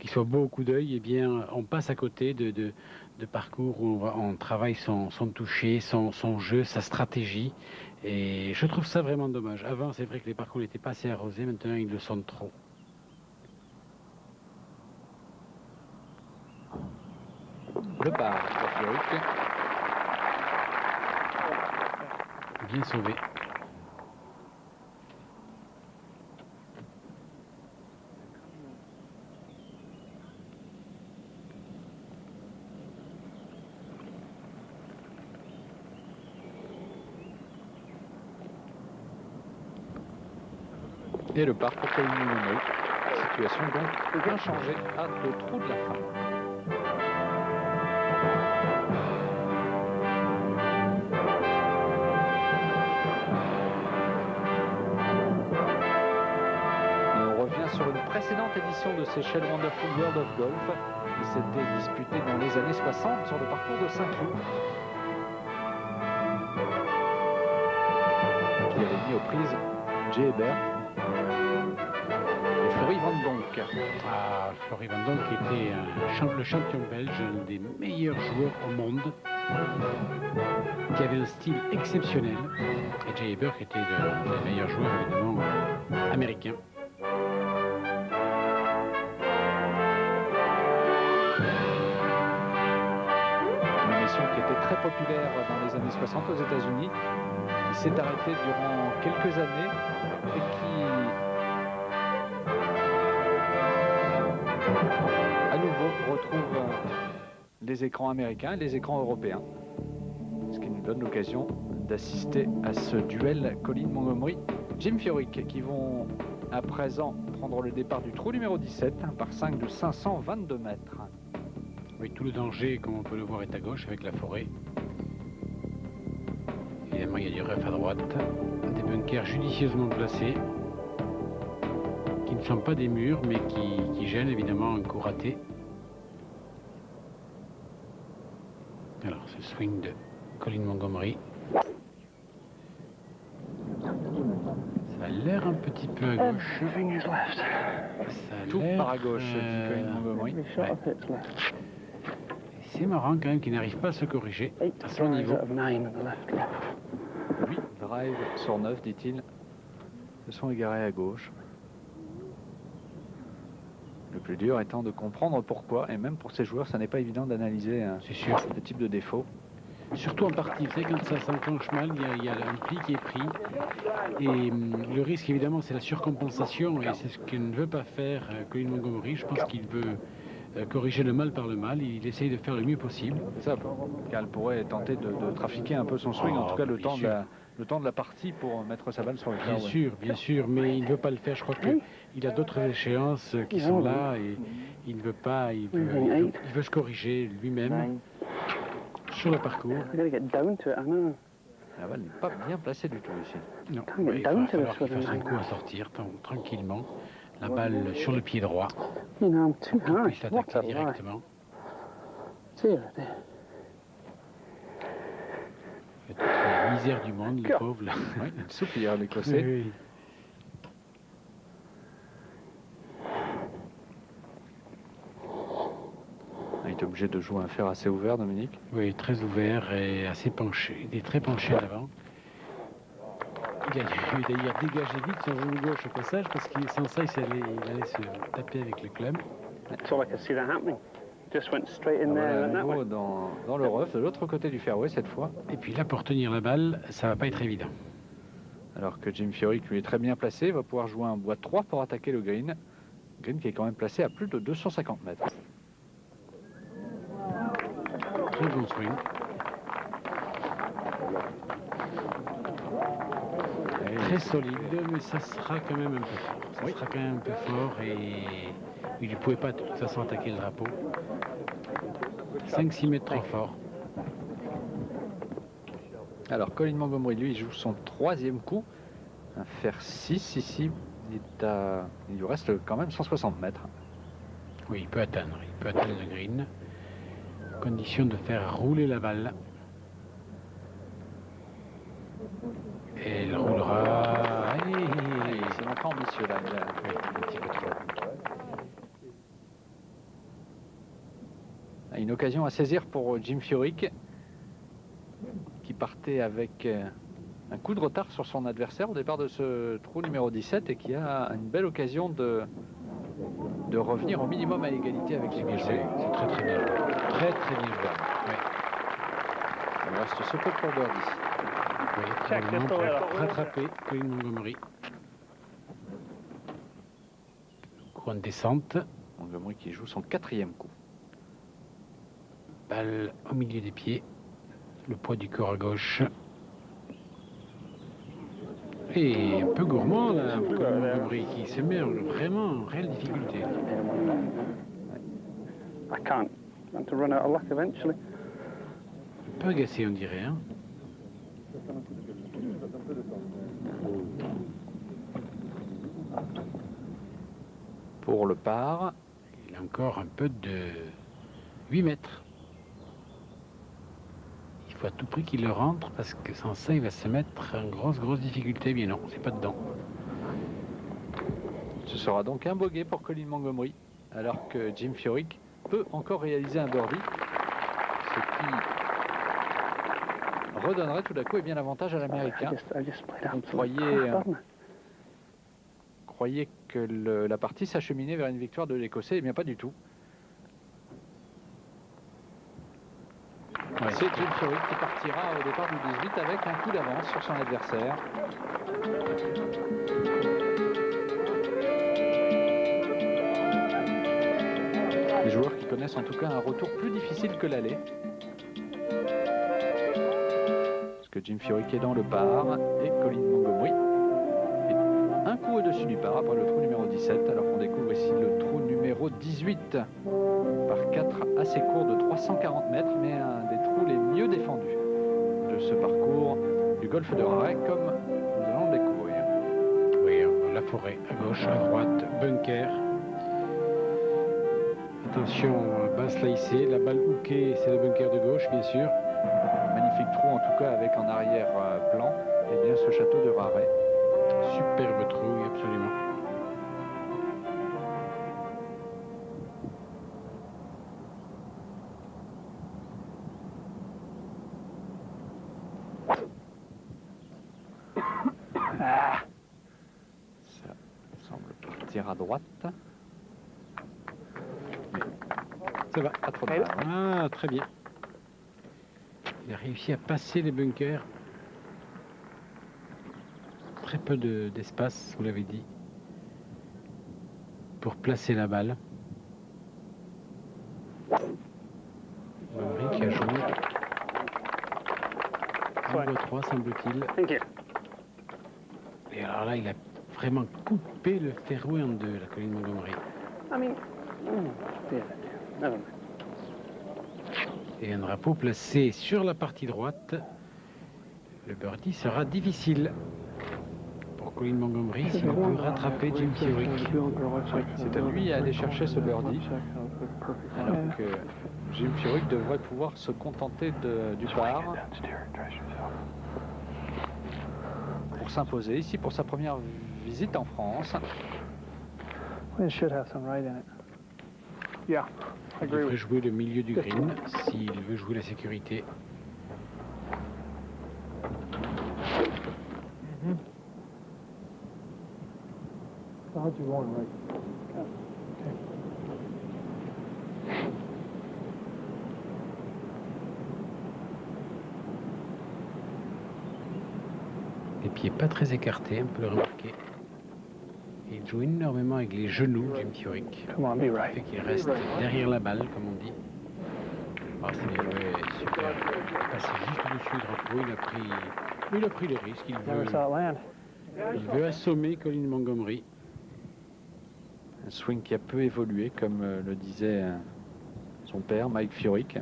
soit beau au coup d'œil. Eh bien, on passe à côté de parcours où on travaille son toucher, son jeu, sa stratégie. Et je trouve ça vraiment dommage. Avant, c'est vrai que les parcours n'étaient pas assez arrosés. Maintenant, ils le sont trop. Le par pour Furyk. Bien sauvé. Et le par pour Colin Montgomery. Situation donc bien changée à 2 trous de la fin. Sur une précédente édition de Seychelles Wonderful World of Golf qui s'était disputée dans les années 60 sur le parcours de Saint-Cloud, qui avait mis aux prises Jay Hebert et Flory Van Donk. Ah, Flory Van Donk était le champion belge, un des meilleurs joueurs au monde, qui avait un style exceptionnel, et Jay Hebert était le meilleur joueur évidemment américain. Qui était très populaire dans les années 60 aux États-Unis, qui s'est arrêté durant quelques années et qui à nouveau retrouve les écrans américains et les écrans européens, ce qui nous donne l'occasion d'assister à ce duel Colin Montgomery, Jim Furyk, qui vont à présent prendre le départ du trou numéro 17, un par 5 de 522 mètres. Oui, tout le danger, comme on peut le voir, est à gauche avec la forêt. Évidemment, il y a du rough à droite, des bunkers judicieusement placés, qui ne sont pas des murs, mais qui gênent évidemment un coup raté. Alors, ce swing de Colin Montgomery. Ça a l'air un petit peu à gauche. Ça a tout par à gauche, dit Colin Montgomery. Ouais. C'est marrant quand même qu'il n'arrive pas à se corriger à son niveau. 8 drives sur 9, dit-il, se sont égarés à gauche. Le plus dur étant de comprendre pourquoi, et même pour ces joueurs, ça n'est pas évident d'analyser ce type de défaut. Surtout en partie, vous savez, quand ça s'enclenche mal, il y a un pli qui est pris. Et le risque, évidemment, c'est la surcompensation, et c'est ce que ne veut pas faire Colin Montgomery. Je pense qu'il veut corriger le mal par le mal, il essaye de faire le mieux possible. Ça, Cal pourrait tenter de trafiquer un peu son swing, en tout cas le temps de la partie pour mettre sa balle sur le fairway. Bien sûr, mais il ne veut pas le faire. Je crois qu'il a d'autres échéances qui sont là et il ne veut pas, il veut se corriger lui-même sur le parcours. La balle n'est pas bien placée du tout ici. Non, il va falloir qu'il fasse un coup à sortir tranquillement. La balle sur le pied droit. Qu'il puisse l'attaquer directement. C'est toute la misère du monde, le pauvre là. Oui, une soupière l'Écossais. Oui. Il est obligé de jouer un fer assez ouvert, Dominique. Oui, très ouvert et assez penché. Il est très penché à l'avant. Il a d'ailleurs dégagé vite son genou gauche au passage parce que sans ça, il allait se taper avec le club. Dans le rough, de l'autre côté du fairway cette fois. Et puis là, pour tenir la balle, ça va pas être évident. Alors que Jim Furyk lui est très bien placé, va pouvoir jouer un bois 3 pour attaquer le green. Green qui est quand même placé à plus de 250 mètres. Très bon swing. Très solide, mais ça sera quand même un peu fort. Ça sera quand même un peu fort et il ne pouvait pas de toute façon attaquer le drapeau. 5-6 mètres trop fort. Alors Colin Montgomery, lui, joue son 3e coup. Un fer 6 ici. Il lui reste quand même 160 mètres. Oui, il peut atteindre le green. Condition de faire rouler la balle. Et il roulera. C'est encore ambitieux là. Oui, un petit peu trop. Une occasion à saisir pour Jim Furyk, qui partait avec un coup de retard sur son adversaire au départ de ce trou numéro 17 et qui a une belle occasion de revenir au minimum à égalité avec les Écossais. C'est très très bien. Très très bien joué. Oui. Il reste ce peu pour birdie. Oui, pour rattraper Colin Montgomery. Coup en descente. Montgomery qui joue son 4e coup. Balle au milieu des pieds. Le poids du corps à gauche. Et un peu gourmand, là, Colin Montgomery, qui se met vraiment en réelle difficulté. Un peu agacé, on dirait. Hein. Pour le par. Il a encore un peu de 8 mètres. Il faut à tout prix qu'il le rentre parce que sans ça, il va se mettre en grosse difficulté. Bien non, c'est pas dedans. Ce sera donc un bogey pour Colin Montgomery, alors que Jim Furyk peut encore réaliser un birdie, ce qui redonnerait tout d'un coup bien l'avantage à l'Américain. Vous croyez que la partie s'acheminait vers une victoire de l'Écossais? Eh bien pas du tout. Ouais. C'est Jim Furyk qui partira au départ du 18 avec un coup d'avance sur son adversaire. Les joueurs qui connaissent en tout cas un retour plus difficile que l'aller. Parce que Jim Furyk est dans le par et Colin Montgomery est un coup au-dessus du par après le trou numéro 17, alors qu'on découvre ici le trou numéro 18 par 4 assez court de 340 mètres, mais un des trous les mieux défendus de ce parcours du golfe de Raray, comme nous allons le découvrir. Oui, la forêt à gauche, à droite, bunker. Attention, basse slicée, la balle hookée, c'est le bunker de gauche, bien sûr. Magnifique trou en tout cas avec en arrière-plan et bien ce château de Raray. Superbe trou, oui, absolument. Ça semble partir à droite. Ça va, pas trop mal. Ah, très bien. Il a réussi à passer les bunkers. Très peu d'espace, vous l'avez dit, pour placer la balle. Montgomery qui a joué. 3 semble-t-il. Et alors là, il a vraiment coupé le fairway en deux, la Colin Montgomery. Et un drapeau placé sur la partie droite. Le birdie sera difficile pour Colin Montgomery s'il veut rattraper Jim Furyk. C'est à lui à aller chercher ce birdie, alors que Jim Furyk devrait pouvoir se contenter du par pour s'imposer ici pour sa première visite en France. Il devrait jouer le milieu du green s'il veut jouer la sécurité. Les pieds pas très écartés, on peut le remarquer. Il joue énormément avec les genoux, Jim Furyk. Ça fait qu'il reste derrière la balle, comme on dit. Ah, c'est bien joué, super. Il est passé juste au-dessus du drapeau, il a pris le risque. Il veut assommer Colin Montgomery. Un swing qui a peu évolué, comme le disait son père, Mike Furyk.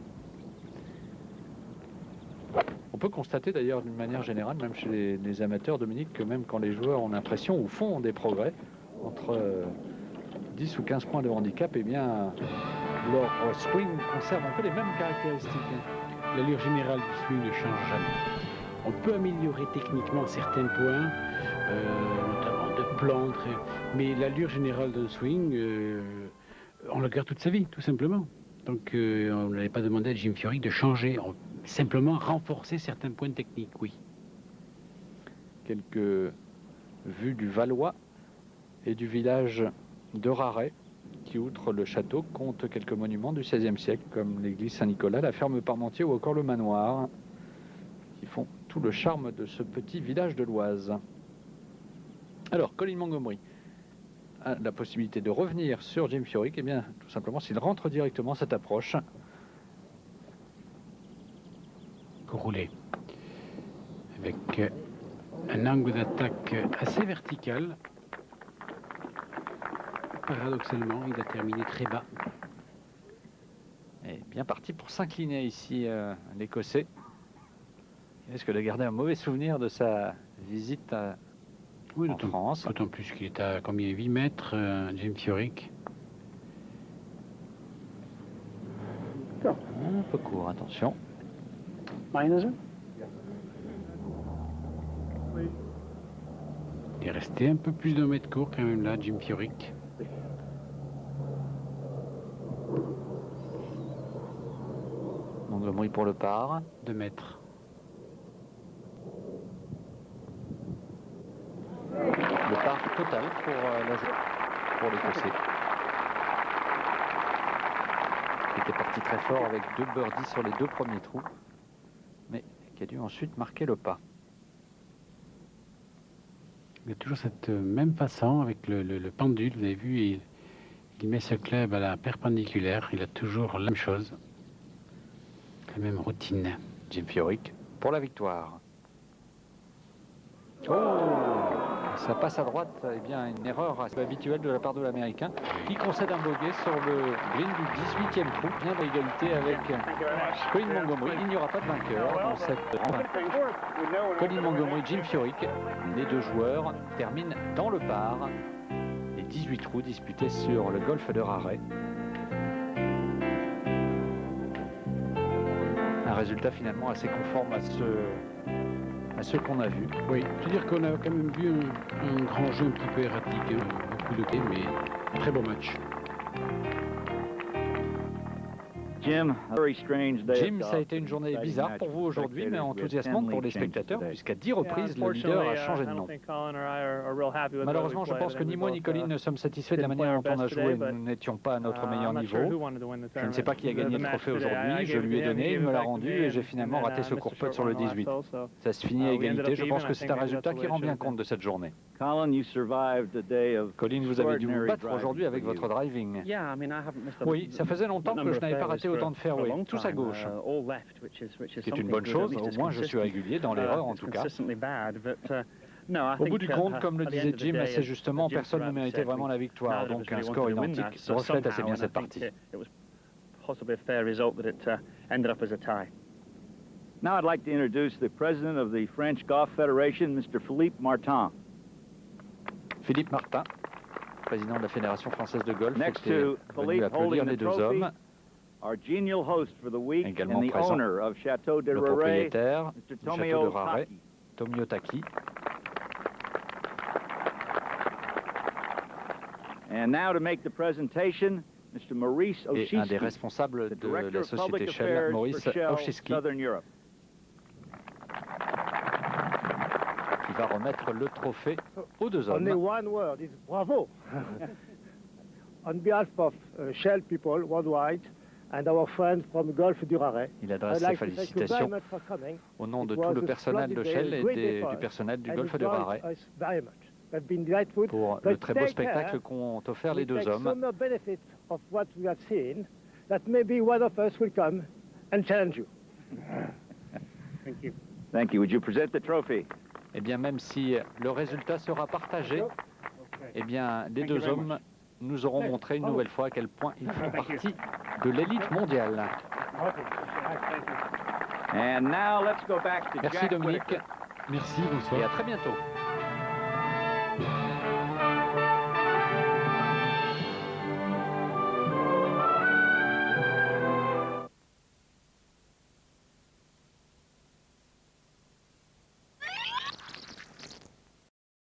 On peut constater d'ailleurs d'une manière générale, même chez les amateurs, Dominique, que même quand les joueurs ont l'impression ou font des progrès, entre 10 ou 15 points de handicap, eh bien, leur swing conserve un peu les mêmes caractéristiques. L'allure générale du swing ne change jamais. On peut améliorer techniquement certains points, notamment de plan, mais l'allure générale d'un swing, on le garde toute sa vie, tout simplement. Donc on n'avait pas demandé à Jim Furyk de changer, simplement renforcer certains points techniques, oui. Quelques vues du Valois et du village de Raray, qui, outre le château, compte quelques monuments du XVIe siècle, comme l'église Saint-Nicolas, la ferme Parmentier ou encore le manoir, qui font tout le charme de ce petit village de l'Oise. Alors, Colin Montgomery a la possibilité de revenir sur Jim Furyk, et bien, tout simplement, s'il rentre directement cette approche. Roulé avec un angle d'attaque assez vertical. Paradoxalement, il a terminé très bas. Et bien parti pour s'incliner ici, l'Écossais. Il risque de garder un mauvais souvenir de sa visite en France. D'autant plus qu'il est à combien, 8 mètres, Jim Furyk. Un peu court, attention. Il est resté un peu plus d'un mètre court quand même là, Jim Furyk. Montgomery pour le par. 2 mètres. Le par total pour l'Écossais. Qui était parti très fort avec 2 birdies sur les 2 premiers trous, mais qui a dû ensuite marquer le pas. Il y a toujours cette même façon avec le pendule, vous avez vu, il met ce club à la perpendiculaire, il a toujours la même chose, la même routine. Jim Furyk pour la victoire. Oh, ça passe à droite, eh bien une erreur assez habituelle de la part de l'Américain qui concède un bogey sur le green du 18e trou, bien à égalité avec Colin Montgomery. Il n'y aura pas de vainqueur dans cette rencontre. Colin Montgomery, Jim Furyk, les 2 joueurs terminent dans le par. Les 18 trous disputés sur le golfe de Raray. Un résultat finalement assez conforme à ce qu'on a vu. Oui, je veux dire qu'on a quand même vu un grand jeu un petit peu erratique, beaucoup de gains, mais très beau match. Jim, ça a été une journée bizarre pour vous aujourd'hui, mais enthousiasmante pour les spectateurs, puisqu'à 10 reprises, le leader a changé de nom. Malheureusement, je pense que ni moi ni Colin ne sommes satisfaits de la manière dont on a joué. Nous n'étions pas à notre meilleur niveau. Je ne sais pas qui a gagné le trophée aujourd'hui. Je lui ai donné, il me l'a rendu et j'ai finalement raté ce court putt sur le 18. Ça se finit à égalité. Je pense que c'est un résultat qui rend bien compte de cette journée. Colin, vous avez dû vous battre aujourd'hui avec votre driving. Oui, ça faisait longtemps que je n'avais pas raté autant de fairway, tous à gauche. C'est une bonne chose, au moins je suis régulier dans l'erreur en tout cas. Au bout du compte, comme le disait Jim assez justement, personne ne méritait vraiment la victoire, donc un score identique reflète assez bien cette partie. Now I'd like to introduce the president of the French Golf Federation, Mr. Philippe Martin. Philippe Martin, président de la Fédération française de golf, Next était to venu Philippe applaudir holding les the 2 trophy, hommes. our genial host for the week Également and the présent, owner of Château de le Raray, propriétaire Mr. du château de Tomio Raray, Taki. Tomio Taki. And now to make the presentation, Mr. Maurice Et un des Oshitsky, responsables the de Director la of Public société Shell, Affairs Maurice for Shell Oshitsky, Southern Europe. qui va remettre le trophée aux 2 Only hommes. one word is bravo. On behalf of Shell people worldwide and our friends from Gulf du Raray, Il adresse ses félicitations au nom de tout le personnel de Shell et du personnel du Golfe de Raray pour le très beau spectacle qu'ont offert les 2 hommes. Thank you. Would you present the trophy? Eh bien, même si le résultat sera partagé, eh bien, les 2 hommes nous auront montré une nouvelle fois à quel point ils font partie de l'élite mondiale. And now let's go back to Merci Jack Dominique. Whitaker. Merci, bonsoir. Et à très bientôt.